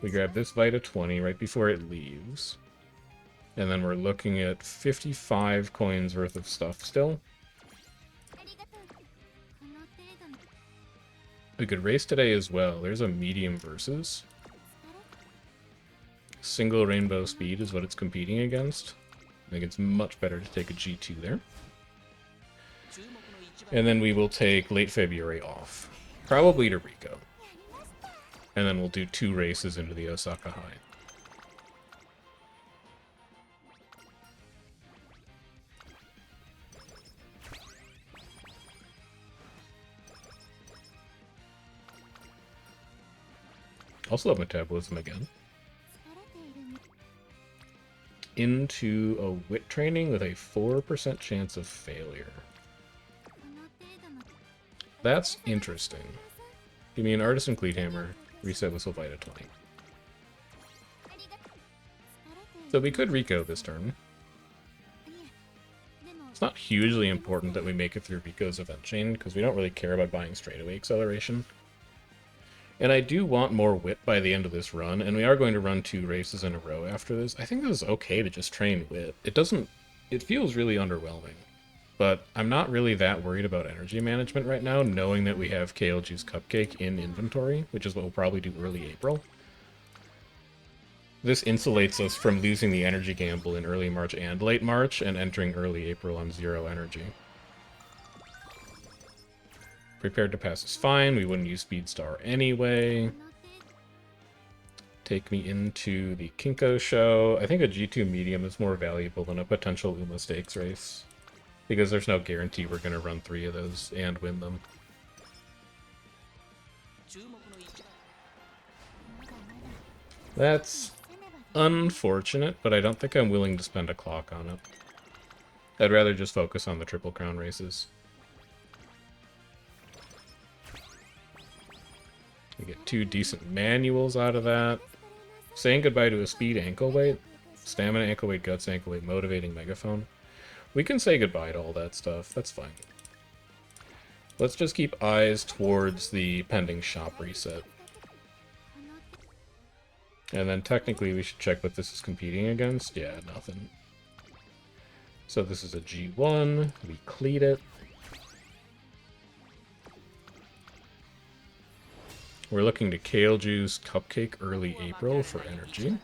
We grab this Vita 20 right before it leaves. And then we're looking at 55 coins worth of stuff still. We could race today as well. There's a medium versus. Single rainbow speed is what it's competing against. I think it's much better to take a G2 there. And then we will take late February off. Probably to Rico. And then we'll do 2 races into the Osaka High. Also have metabolism again. Into a wit training with a 4% chance of failure. That's interesting. Give me an Artisan Cleat Hammer, Reset Whistle Vita 20. So we could Rico this turn. It's not hugely important that we make it through Rico's event chain, because we don't really care about buying straightaway acceleration. And I do want more wit by the end of this run, and we are going to run 2 races in a row after this. I think this is okay to just train wit. It feels really underwhelming. But I'm not really that worried about energy management right now, knowing that we have KLG's Cupcake in inventory, which is what we'll probably do early April. This insulates us from losing the energy gamble in early March and late March, and entering early April on 0 energy. Prepared to pass is fine. We wouldn't use Speed Star anyway. Take me into the Kinko show. I think a G2 medium is more valuable than a potential Uma Stakes race, because there's no guarantee we're going to run 3 of those and win them. That's unfortunate, but I don't think I'm willing to spend a clock on it. I'd rather just focus on the Triple Crown races. We get 2 decent manuals out of that. Saying goodbye to a speed ankle weight, stamina ankle weight, guts ankle weight, motivating megaphone. We can say goodbye to all that stuff. That's fine. Let's just keep eyes towards the pending shop reset. And then technically we should check what this is competing against. Yeah, nothing. So this is a G1. We cleat it. We're looking to Kale Juice Cupcake early April for energy.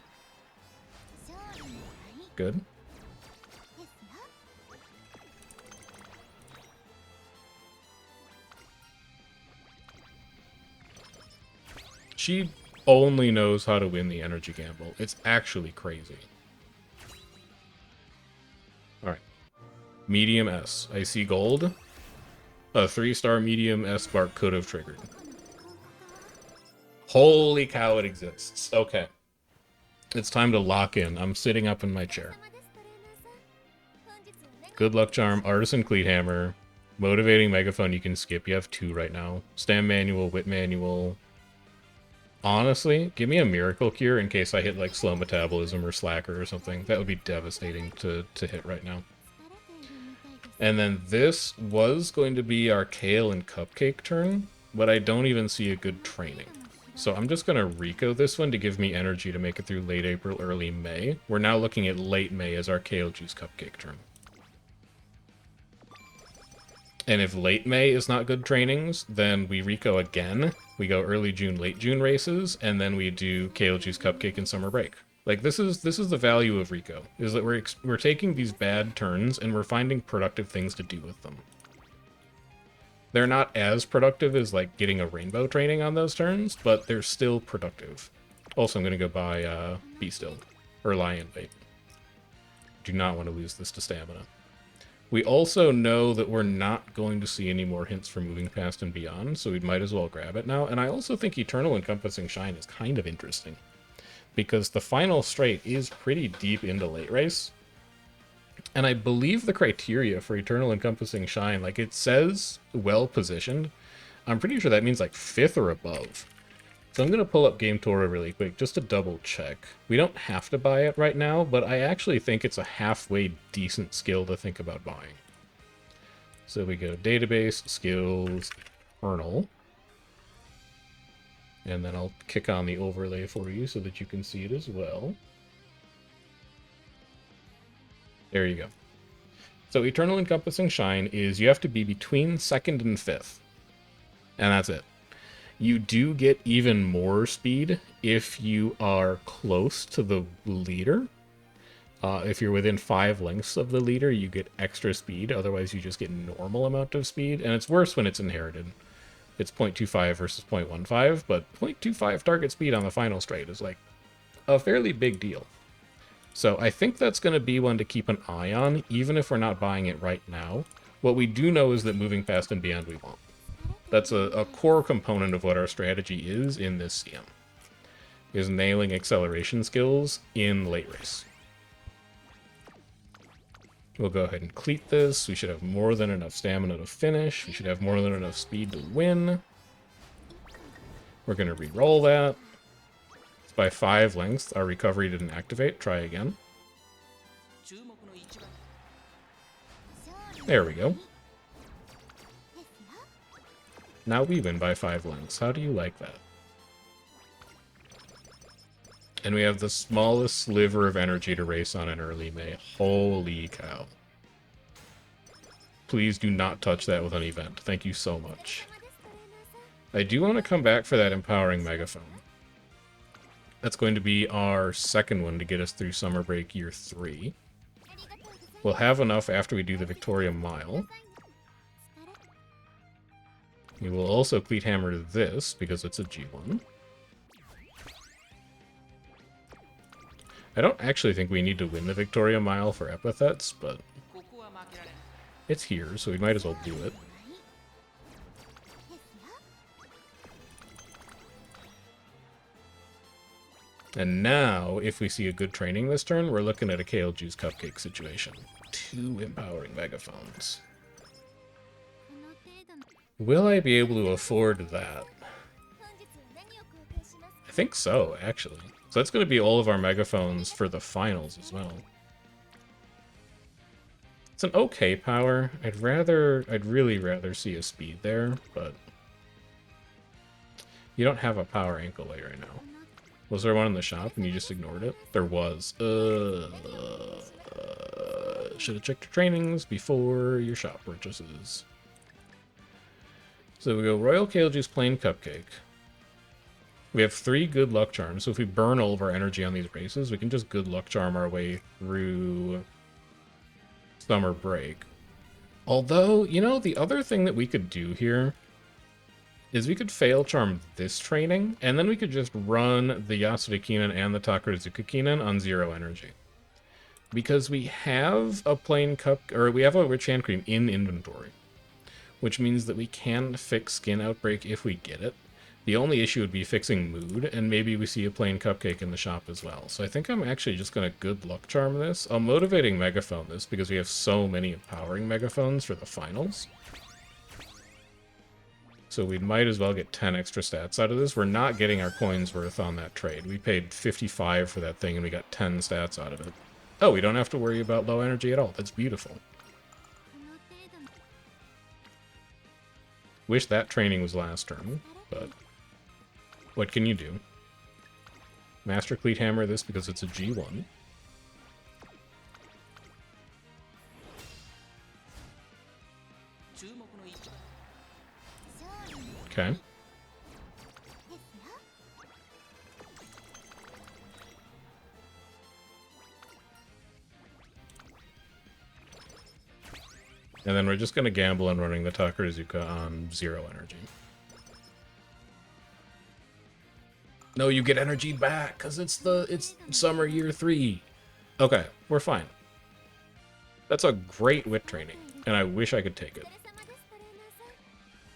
Good. She only knows how to win the energy gamble. It's actually crazy. Alright. Medium S. I see gold. A 3-star medium S bark could have triggered. Holy cow, it exists. Okay. It's time to lock in. I'm sitting up in my chair. Good luck charm, artisan cleat hammer, motivating megaphone you can skip. You have 2 right now. Stam manual, wit manual. Honestly, give me a miracle cure in case I hit like slow metabolism or slacker or something. That would be devastating to hit right now. And then this was going to be our kale and cupcake turn, but I don't even see a good training. So I'm just going to Rico this one to give me energy to make it through late April, early May. We're now looking at late May as our kale juice cupcake turn. And if late May is not good trainings, then we Rico again. We go early June, late June races, and then we do kale juice cupcake and summer break. Like this is the value of Rico, is that we're taking these bad turns and we're finding productive things to do with them. They're not as productive as like getting a rainbow training on those turns, but they're still productive. Also, I'm gonna go buy Be Still or Lion Bait. Do not want to lose this to stamina. We also know that we're not going to see any more hints for moving past and beyond, so we might as well grab it now. And I also think Eternal Encompassing Shine is kind of interesting, because the final straight is pretty deep into late race. And I believe the criteria for Eternal Encompassing Shine, like it says well positioned. I'm pretty sure that means like 5th or above. So I'm going to pull up Game Toro really quick just to double check. We don't have to buy it right now, but I actually think it's a halfway decent skill to think about buying. So we go database, skills, Eternal. And then I'll kick on the overlay for you so that you can see it as well. There you go. So Eternal Encompassing Shine is you have to be between 2nd and 5th. And that's it. You do get even more speed if you are close to the leader. If you're within 5 lengths of the leader, you get extra speed. Otherwise, you just get normal amount of speed. And it's worse when it's inherited. It's 0.25 versus 0.15, but 0.25 target speed on the final straight is like a fairly big deal. So I think that's going to be one to keep an eye on, even if we're not buying it right now. What we do know is that moving past and beyond we want. That's a core component of what our strategy is in this CM, is nailing acceleration skills in late race. We'll go ahead and cleat this. We should have more than enough stamina to finish. We should have more than enough speed to win. We're going to re-roll that. It's by 5 lengths. Our recovery didn't activate. Try again. There we go. Now we win by 5 lengths. How do you like that? And we have the smallest sliver of energy to race on in early May. Holy cow. Please do not touch that with an event. Thank you so much. I do want to come back for that Empowering Megaphone. That's going to be our second one to get us through Summer Break Year 3. We'll have enough after we do the Victoria Mile. We will also Cleat Hammer this, because it's a G1. I don't actually think we need to win the Victoria Mile for epithets, but it's here, so we might as well do it. And now, if we see a good training this turn, we're looking at a Kale Juice Cupcake situation. 2 Empowering Megaphones. Will I be able to afford that? I think so, actually. So that's going to be all of our megaphones for the finals as well. It's an okay power. I'd really rather see a speed there, but you don't have a power ankle light right now. Was there one in the shop and you just ignored it? There was. Should have checked your trainings before your shop purchases. So we go Royal Kale Juice Plain Cupcake. We have 3 Good Luck Charms, so if we burn all of our energy on these races, we can just Good Luck Charm our way through Summer Break. Although, you know, the other thing that we could do here is we could fail charm this training, and then we could just run the Yasuda Kinen and the Takarazuka Kinen on 0 energy. Because we have a plain cup, or we have a rich hand cream in inventory, which means that we can fix Skin Outbreak if we get it. The only issue would be fixing mood, and maybe we see a plain cupcake in the shop as well. So I think I'm actually just going to good luck charm this. I'll motivating megaphone this because we have so many empowering megaphones for the finals. So we might as well get 10 extra stats out of this. We're not getting our coins worth on that trade. We paid 55 for that thing and we got 10 stats out of it. Oh, we don't have to worry about low energy at all. That's beautiful. Wish that training was last turn, but what can you do? Master Cleat Hammer this because it's a G1. Okay. And then we're just going to gamble on running the Takarazuka on 0 energy. No, you get energy back, because it's summer year 3. Okay, we're fine. That's a great wit training, and I wish I could take it.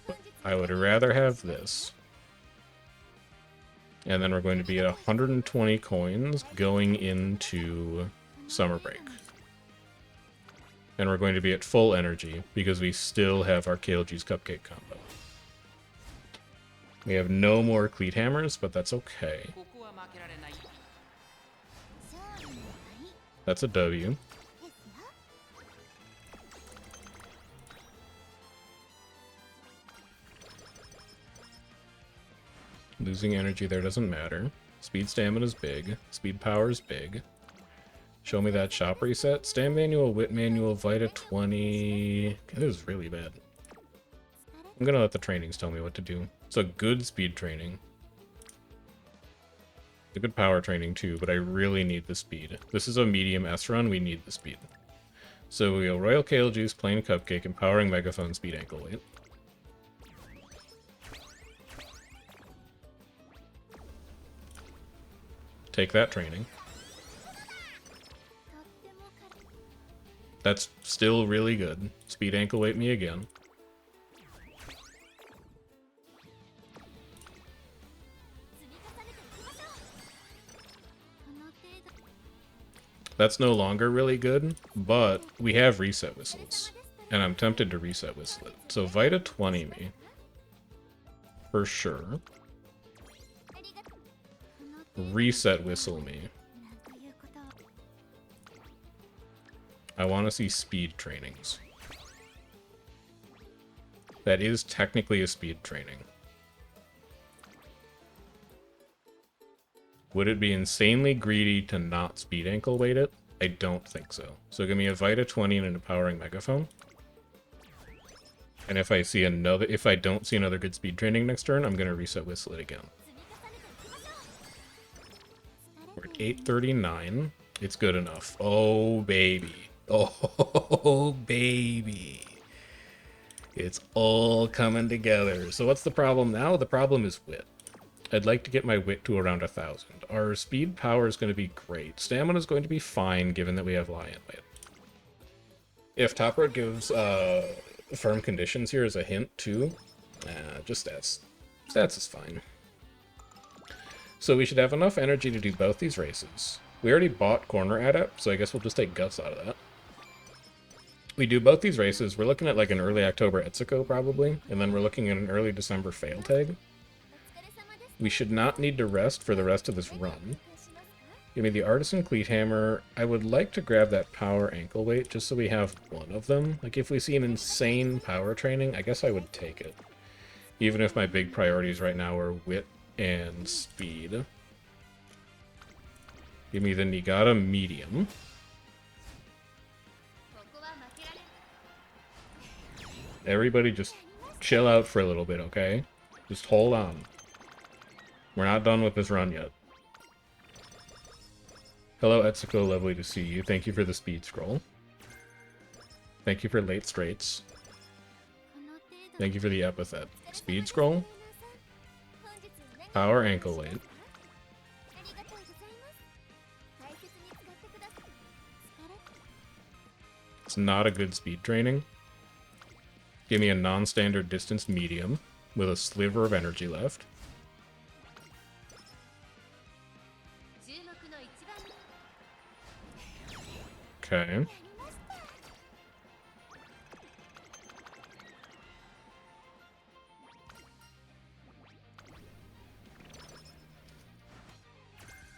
But I would rather have this. And then we're going to be at 120 coins going into summer break. And we're going to be at full energy, because we still have our KLG's Cupcake combo. We have no more Cleat Hammers, but that's okay. That's a W. Losing energy there doesn't matter. Speed stamina is big. Speed power is big. Show me that shop reset. Stam manual, wit manual, Vita 20. This is really bad. I'm gonna let the trainings tell me what to do. It's a good speed training. It's a good power training too, but I really need the speed. This is a medium S run, we need the speed. So we go Royal Kale Juice, Plain Cupcake, Empowering Megaphone, Speed Ankle Weight. Take that training. That's still really good. Speed Ankle Weight me again. That's no longer really good, but we have reset whistles, and I'm tempted to reset whistle it. So Vita 20 me, for sure. Reset whistle me. I want to see speed trainings. That is technically a speed training. Would it be insanely greedy to not speed ankle weight it? I don't think so. So give me a Vita 20 and an empowering megaphone. And if I see another, if I don't see another good speed training next turn, I'm gonna reset whistle it again. We're at 839. It's good enough. Oh baby. Oh baby. It's all coming together. So what's the problem now? The problem is wit. I'd like to get my wit to around 1,000. Our speed power is going to be great. Stamina is going to be fine, given that we have Lion Wit. If Top Road gives firm conditions here as a hint, too, just stats. Stats is fine. So we should have enough energy to do both these races. We already bought Corner Adept, so I guess we'll just take Guts out of that. We do both these races. We're looking at like an early October Etsuko, probably, and then we're looking at an early December Fail Tag. We should not need to rest for the rest of this run. Give me the Artisan Cleat Hammer. I would like to grab that Power Ankle Weight just so we have one of them. Like, if we see an insane power training, I guess I would take it. Even if my big priorities right now are Wit and Speed. Give me the Niigata Medium. Everybody just chill out for a little bit, okay? Just hold on. We're not done with this run yet. Hello, Etsuko. Lovely to see you. Thank you for the speed scroll. Thank you for late straights. Thank you for the epithet. Speed scroll? Power ankle weight. It's not a good speed training. Give me a non-standard distance medium with a sliver of energy left. Okay.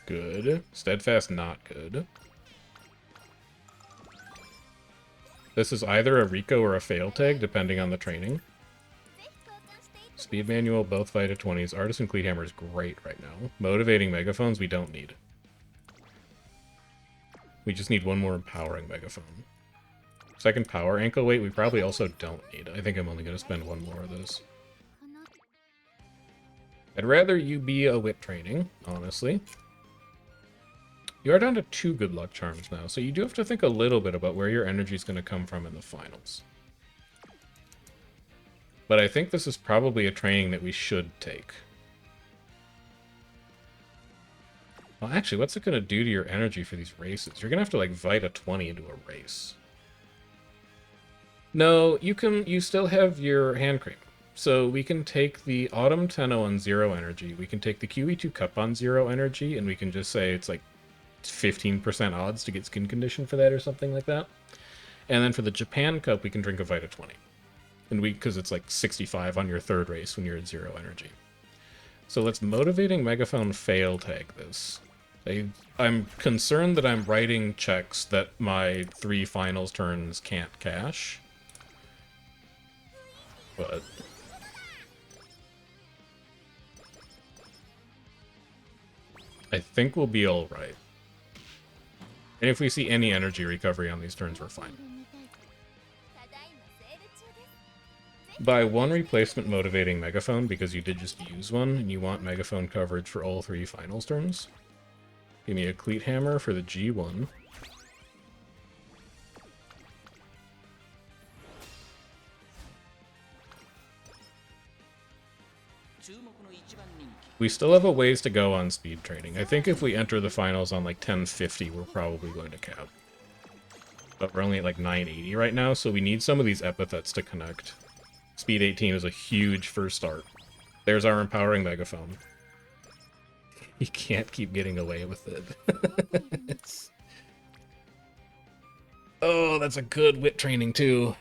Good. Steadfast, not good. This is either a Rico or a fail tag, depending on the training. Speed manual, both Vita 20s. Artisan Cleat Hammer is great right now. Motivating megaphones, we don't need. We just need one more empowering megaphone. Second power ankle weight, we probably also don't need. I think I'm only going to spend one more of those. I'd rather you be a wit training, honestly. You are down to 2 good luck charms now, so you do have to think a little bit about where your energy is going to come from in the finals. But I think this is probably a training that we should take. Well, actually, what's it going to do to your energy for these races? You're going to have to, like, Vita 20 into a race. No, you still have your hand cream. So we can take the Autumn Tenno on 0 energy, we can take the QE2 Cup on 0 energy, and we can just say it's like 15% odds to get skin condition for that or something like that. And then for the Japan Cup, we can drink a Vita 20. And because it's like 65 on your 3rd race when you're at 0 energy. So let's motivating megaphone fail tag this. I'm concerned that I'm writing checks that my 3 finals turns can't cash. But I think we'll be alright. And if we see any energy recovery on these turns, we're fine. Buy 1 replacement motivating megaphone because you did just use one, and you want megaphone coverage for all 3 finals turns. Give me a cleat hammer for the G1. We still have a ways to go on speed training. I think if we enter the finals on like 1050, we're probably going to cap. But we're only at like 980 right now, so we need some of these epithets to connect. Speed 18 is a huge first start. There's our empowering megaphone. You can't keep getting away with it. Oh, that's a good wit training too.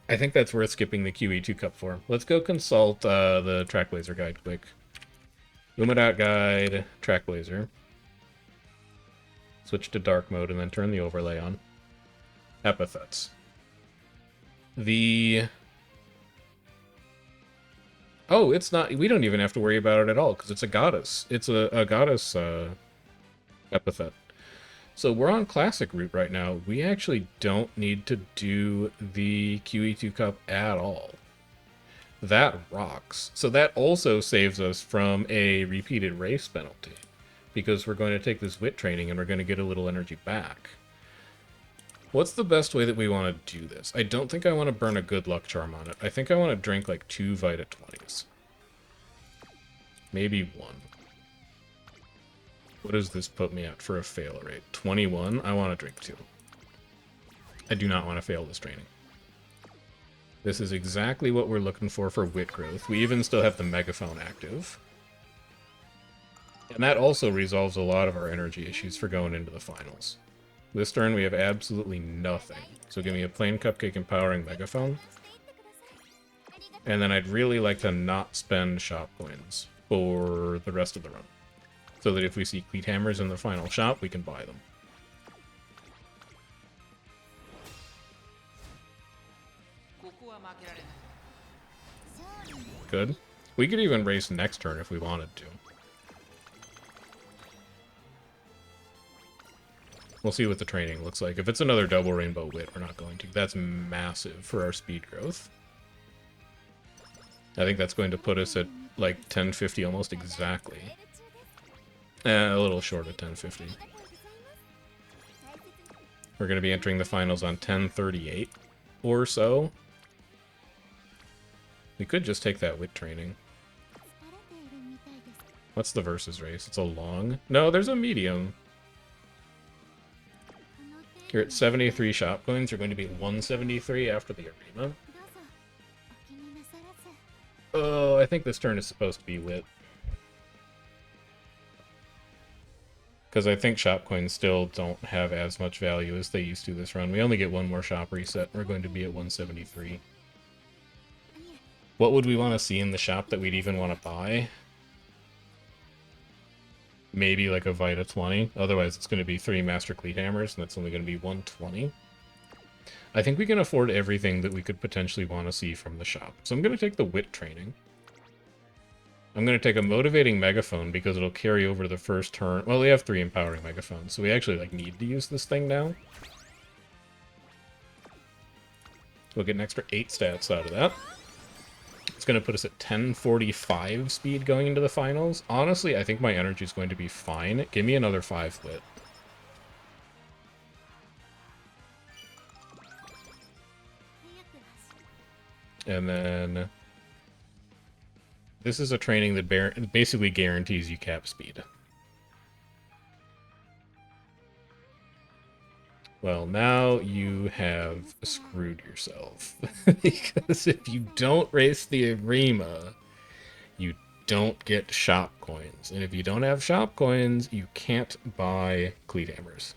I think that's worth skipping the QE2 Cup for. Let's go consult the Trackblazer guide quick. Umamusume guide, Trackblazer. Switch to dark mode and then turn the overlay on. Epithets. Oh, it's not... We don't even have to worry about it at all, because it's a goddess. It's a goddess epithet. So we're on classic route right now. We actually don't need to do the QE2 Cup at all. That rocks. So that also saves us from a repeated race penalty, because we're going to take this wit training and we're going to get a little energy back. What's the best way that we want to do this? I don't think I want to burn a good luck charm on it. I think I want to drink like 2 Vita 20s. Maybe 1. What does this put me at for a fail rate? 21? I want to drink 2. I do not want to fail this training. This is exactly what we're looking for wit growth. We even still have the megaphone active. And that also resolves a lot of our energy issues for going into the finals. This turn we have absolutely nothing. So give me a plain cupcake empowering megaphone. And then I'd really like to not spend shop coins for the rest of the run. So that if we see cleat hammers in the final shop, we can buy them. Good. We could even race next turn if we wanted to. We'll see what the training looks like. If it's another double rainbow wit, we're not going to. That's massive for our speed growth. I think that's going to put us at like 1050 almost exactly. A little short of 1050. We're going to be entering the finals on 1038 or so. We could just take that wit training. What's the versus race? It's a long? No, there's a medium. You're at 73 shop coins. You're going to be 173 after the arena. Oh, I think this turn is supposed to be wit. Because I think shop coins still don't have as much value as they used to this run. We only get one more shop reset. We're going to be at 173. What would we want to see in the shop that we'd even want to buy? Maybe like a Vita 20. Otherwise, it's going to be 3 Master Cleat Hammers, and that's only going to be 120. I think we can afford everything that we could potentially want to see from the shop. So I'm going to take the Wit Training. I'm going to take a Motivating Megaphone because it'll carry over the first turn. Well, we have 3 Empowering Megaphones, so we actually like need to use this thing now. We'll get an extra 8 stats out of that. It's going to put us at 1045 speed going into the finals. Honestly, I think my energy is going to be fine. Give me another 5 wit. And then this is a training that basically guarantees you cap speed. Well, now you have screwed yourself. Because if you don't race the Arima, you don't get shop coins. And if you don't have shop coins, you can't buy Cleat Hammers.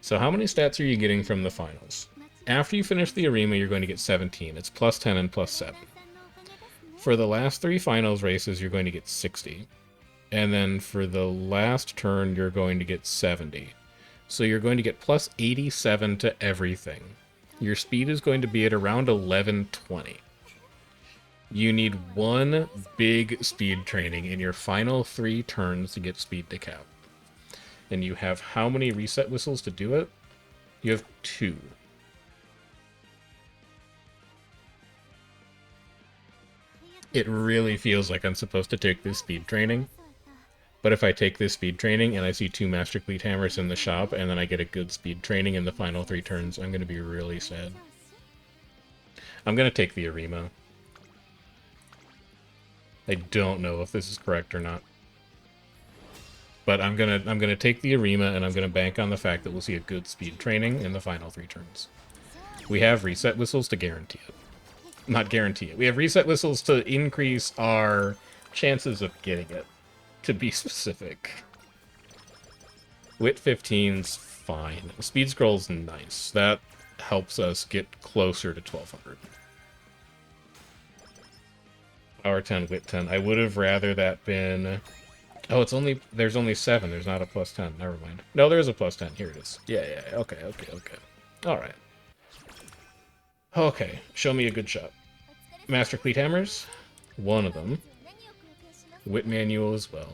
So how many stats are you getting from the finals? After you finish the Arima, you're going to get 17. It's plus 10 and plus 7. For the last 3 finals races, you're going to get 60. And then for the last turn, you're going to get 70. So you're going to get plus 87 to everything. Your speed is going to be at around 1120. You need 1 big speed training in your final 3 turns to get speed to cap. And you have how many reset whistles to do it? You have 2. It really feels like I'm supposed to take this speed training. But if I take this speed training and I see 2 Master Cleat Hammers in the shop and then I get a good speed training in the final 3 turns, I'm going to be really sad. I'm going to take the Arima. I don't know if this is correct or not. But I'm gonna take the Arima and I'm gonna bank on the fact that we'll see a good speed training in the final 3 turns. We have reset whistles to guarantee it. Not guarantee it. We have reset whistles to increase our chances of getting it. To be specific. Wit 15's fine. Speed Scroll's nice. That helps us get closer to 1200. Power 10, Wit 10. I would have rather that been... Oh, there's only 7. There's not a plus 10. Never mind. No, there is a plus 10. Here it is. Yeah. Okay. Alright. Okay. Show me a good shot. Master Cleat Hammers. 1 of them. Wit Manual as well.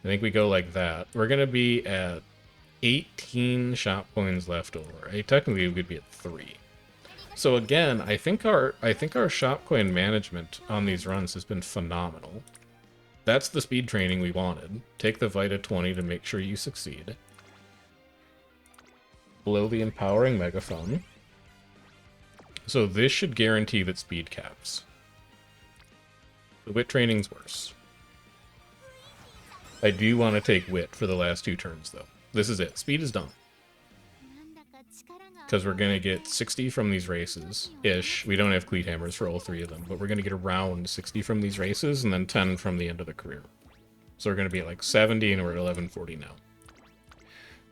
I think we go like that. We're going to be at 18 shop coins left over. Technically, we could be at 3. So again, I think our shop coin management on these runs has been phenomenal. That's the speed training we wanted. Take the Vita 20 to make sure you succeed. Blow the Empowering Megaphone. So this should guarantee that speed caps. The Wit training's worse. I do want to take Wit for the last 2 turns, though. This is it. Speed is done. Because we're going to get 60 from these races-ish. We don't have Cleat Hammers for all 3 of them, but we're going to get around 60 from these races, and then 10 from the end of the career. So we're going to be at like 70, and we're at 1140 now.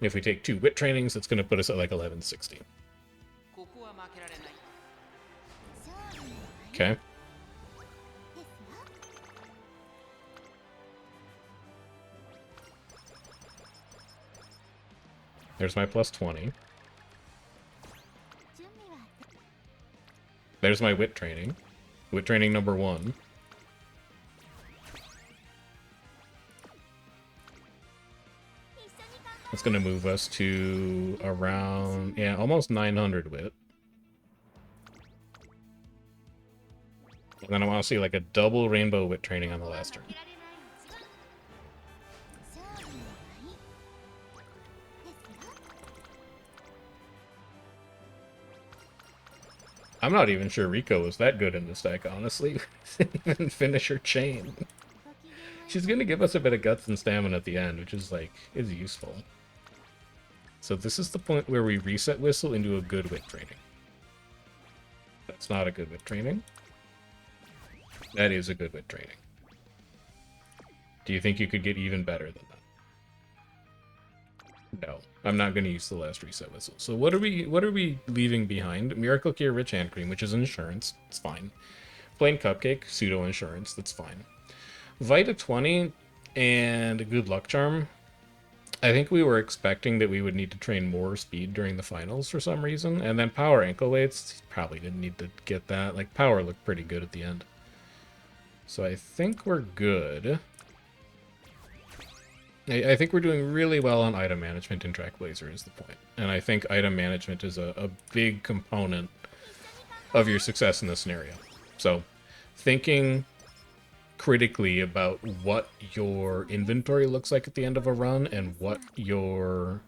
If we take 2 Wit trainings, it's going to put us at like 1160. Okay. There's my plus 20. There's my Wit training. Wit training number 1. That's going to move us to around, yeah, almost 900 Wit. And then I want to see like a double Rainbow Wit training on the last turn. I'm not even sure Rico was that good in this deck, honestly. Didn't even finish her chain. She's gonna give us a bit of guts and stamina at the end, which is like, is useful. So this is the point where we reset Whistle into a good wit training. That's not a good wit training. That is a good wit training. Do you think you could get even better than that? No, I'm not going to use the last reset Whistle. So what are we leaving behind? Miracle Cure, Rich Hand Cream, which is insurance. It's fine. Plain Cupcake, pseudo insurance. That's fine. Vita 20 and Good Luck Charm. I think we were expecting that we would need to train more speed during the finals for some reason. And then Power Ankle Weights, probably didn't need to get that. Like, Power looked pretty good at the end. So I think we're good. I think we're doing really well on item management in Track Blazer is the point. And I think item management is a big component of your success in this scenario. So thinking critically about what your inventory looks like at the end of a run and what your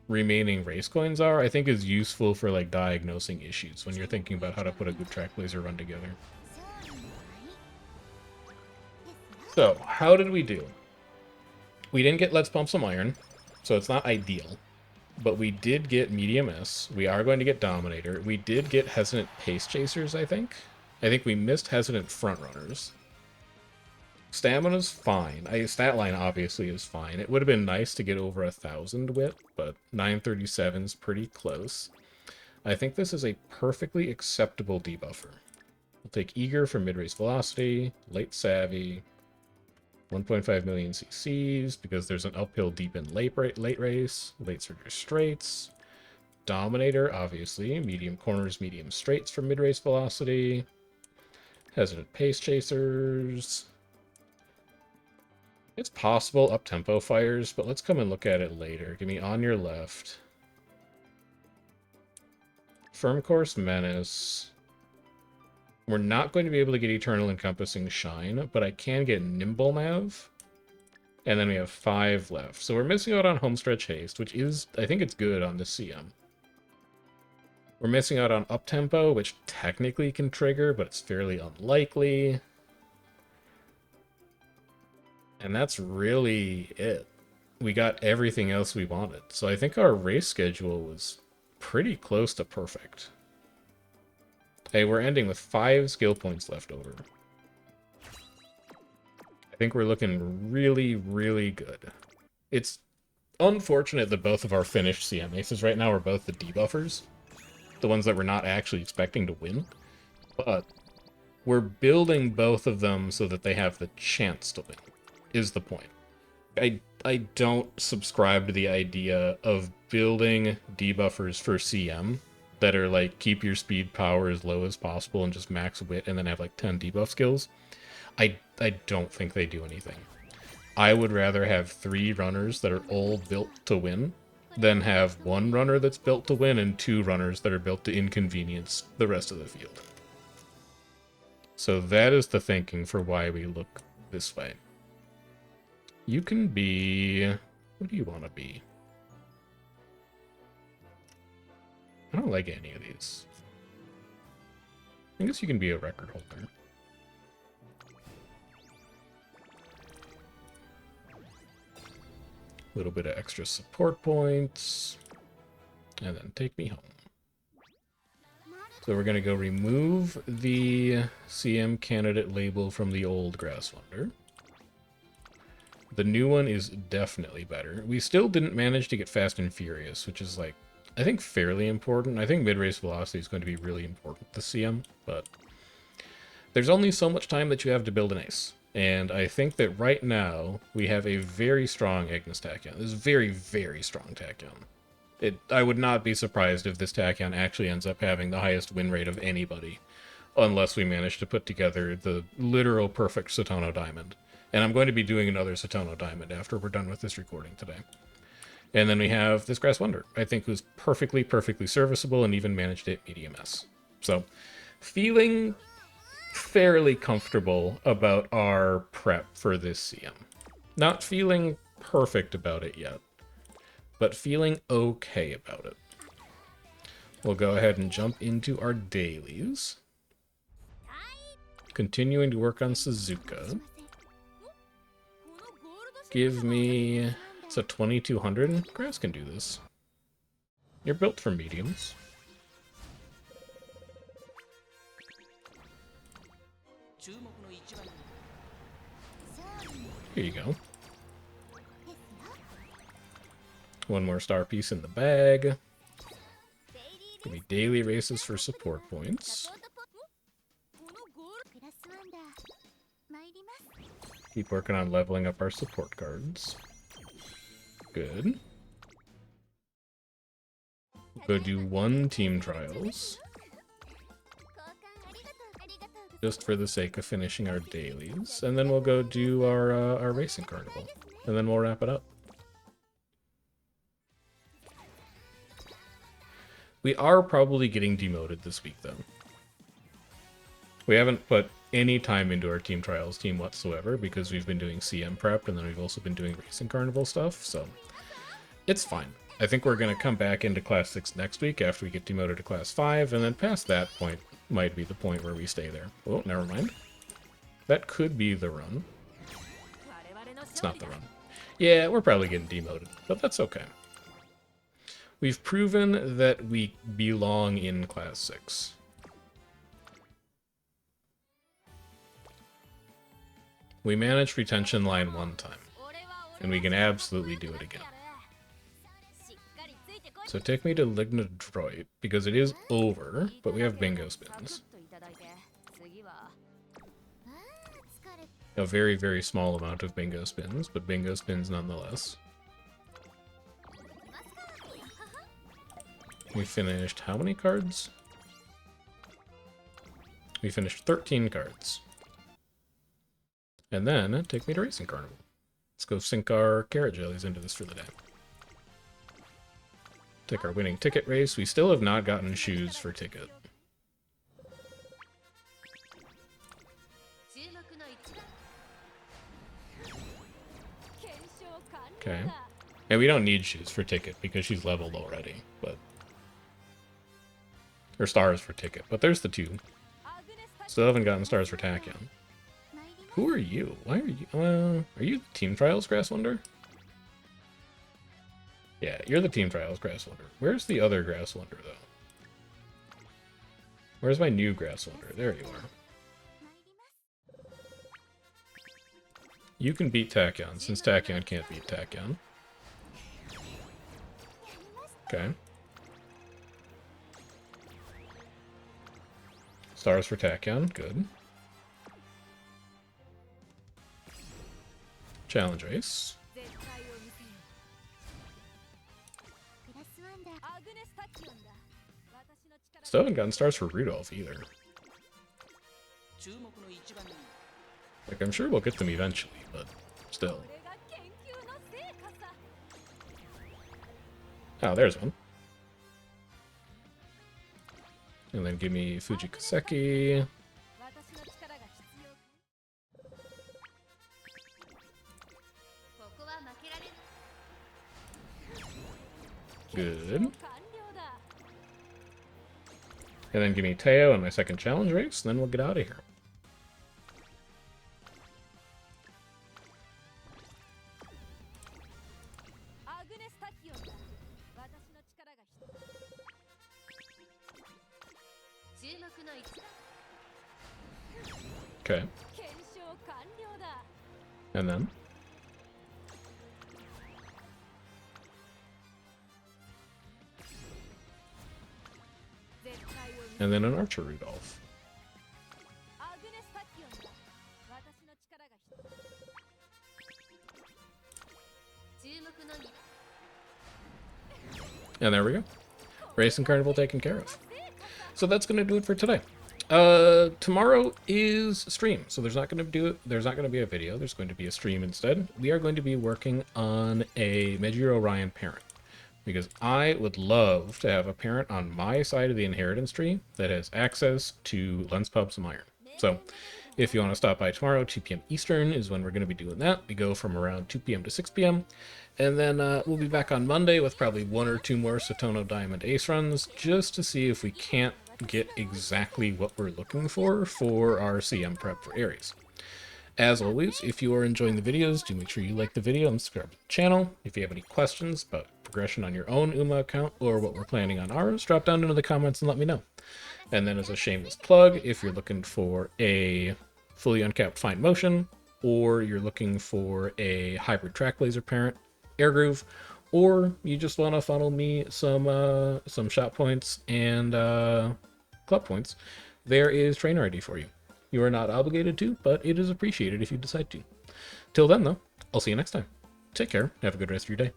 remaining race coins are, I think is useful for like diagnosing issues when you're thinking about how to put a good Track Blazer run together. So, how did we do? We didn't get Let's Pump Some Iron, so it's not ideal. But we did get Medium S. We are going to get Dominator. We did get Hesitant Pace Chasers, I think. I think we missed Hesitant Frontrunners. Stamina's fine. Stat line obviously is fine. It would have been nice to get over 1,000 wit, but 937's pretty close. I think this is a perfectly acceptable debuffer. We'll take Eager for mid-race velocity, Late Savvy, 1.5 million CCs, because there's an uphill deep in late race, Late Surger Straights, Dominator, obviously, medium corners, medium straights for mid-race velocity, Hesitant Pace Chasers. It's possible up-tempo fires, but let's come and look at it later. Give me On Your Left. Firm Course Menace. We're not going to be able to get Eternal Encompassing Shine, but I can get Nimble Nav. And then we have 5 left. So we're missing out on Homestretch Haste, which is, I think it's good on the CM. We're missing out on Uptempo, which technically can trigger, but it's fairly unlikely. And that's really it. We got everything else we wanted. So I think our race schedule was pretty close to perfect. Hey, we're ending with 5 skill points left over. I think we're looking really, really good. It's unfortunate that both of our finished CM aces right now are both the debuffers. The ones that we're not actually expecting to win. But we're building both of them so that they have the chance to win, is the point. I don't subscribe to the idea of building debuffers for CM that are like, keep your speed power as low as possible and just max wit and then have like 10 debuff skills. I don't think they do anything. I would rather have 3 runners that are all built to win than have 1 runner that's built to win and 2 runners that are built to inconvenience the rest of the field. So that is the thinking for why we look this way. You can be... what do you want to be? I don't like any of these. I guess you can be a record holder. A little bit of extra support points. And then take me home. So we're going to go remove the CM candidate label from the old Grass Wonder. The new one is definitely better. We still didn't manage to get Fast and Furious, which is like, I think fairly important. I think mid-race velocity is going to be really important to CM, but there's only so much time that you have to build an ace. And I think that right now we have a very strong Ignis Tachyon. This is very, very strong Tachyon. I would not be surprised if this Tachyon actually ends up having the highest win rate of anybody, unless we manage to put together the literal perfect Satono Diamond. And I'm going to be doing another Satono Diamond after we're done with this recording today. And then we have this Grass Wonder, I think was perfectly, perfectly serviceable and even managed it medium S. So, feeling fairly comfortable about our prep for this CM. Not feeling perfect about it yet, but feeling okay about it. we'll go ahead and jump into our dailies. Continuing to work on Suzuka. Give me... It's a 2200. Grass can do this. You're built for mediums. Here you go. One more star piece in the bag. Give me daily races for support points. Keep working on leveling up our support cards. Good. We'll go do 1 team trials. Just for the sake of finishing our dailies. And then we'll go do our racing carnival. And then we'll wrap it up. We are probably getting demoted this week, though. We haven't put any time into our team trials team whatsoever because we've been doing CM prep and then we've also been doing racing carnival stuff, so it's fine. I think we're going to come back into Class 6 next week after we get demoted to Class 5, and then past that point might be the point where we stay there. Oh, never mind. That could be the run. It's not the run. Yeah, we're probably getting demoted, but that's okay. We've proven that we belong in Class 6. We managed retention line 1 time, and we can absolutely do it again. So take me to Ligna Detroit, because it is over, but we have bingo spins. A very, very small amount of bingo spins, but bingo spins nonetheless. We finished how many cards? We finished 13 cards. And then, take me to Racing Carnival. Let's go sink our carrot jellies into this for the day. Take our winning ticket race. We still have not gotten shoes for ticket. Okay. And we don't need shoes for ticket because she's leveled already, but... Or stars for ticket, but there's the 2. Still haven't gotten stars for Tachyon. Who are you? Why are you the Team Trials Grass Wonder? Yeah, you're the Team Trials Grass Wonder. Where's the other Grass Wonder, though? Where's my new Grass Wonder? There you are. You can beat Tachyon, since Tachyon can't beat Tachyon. Okay. Stars for Tachyon, good. Challenge race. Still haven't gotten stars for Rudolph either. Like, I'm sure we'll get them eventually, but still. Oh, there's one. And then give me Fuji Kaseki. Good. And then give me Teo in my second challenge race, and then we'll get out of here. Okay. And then? And then an Archer Rudolph. And there we go. Racing Carnival taken care of. So that's going to do it for today. Tomorrow is stream, so there's not going to be a video. There's going to be a stream instead. We are going to be working on a Meiji Orion parent, because I would love to have a parent on my side of the inheritance tree that has access to Lens Pub some iron. So If you want to stop by tomorrow, 2 p.m. Eastern is when we're going to be doing that. We go from around 2 p.m. to 6 p.m. And then we'll be back on Monday with probably 1 or 2 more Satono Diamond Ace runs, just to see if we can't get exactly what we're looking for our CM prep for Aries. As always, if you are enjoying the videos, do make sure you like the video and subscribe to the channel. If you have any questions about progression on your own Uma account or what we're planning on ours, drop down into the comments and let me know. And then as a shameless plug, if you're looking for a fully uncapped fine motion, or you're looking for a hybrid track laser parent, air groove, or you just want to funnel me some shot points and club points, there is trainer ID for you. You are not obligated to, but it is appreciated if you decide to. Till then, though, I'll see you next time. Take care. Have a good rest of your day.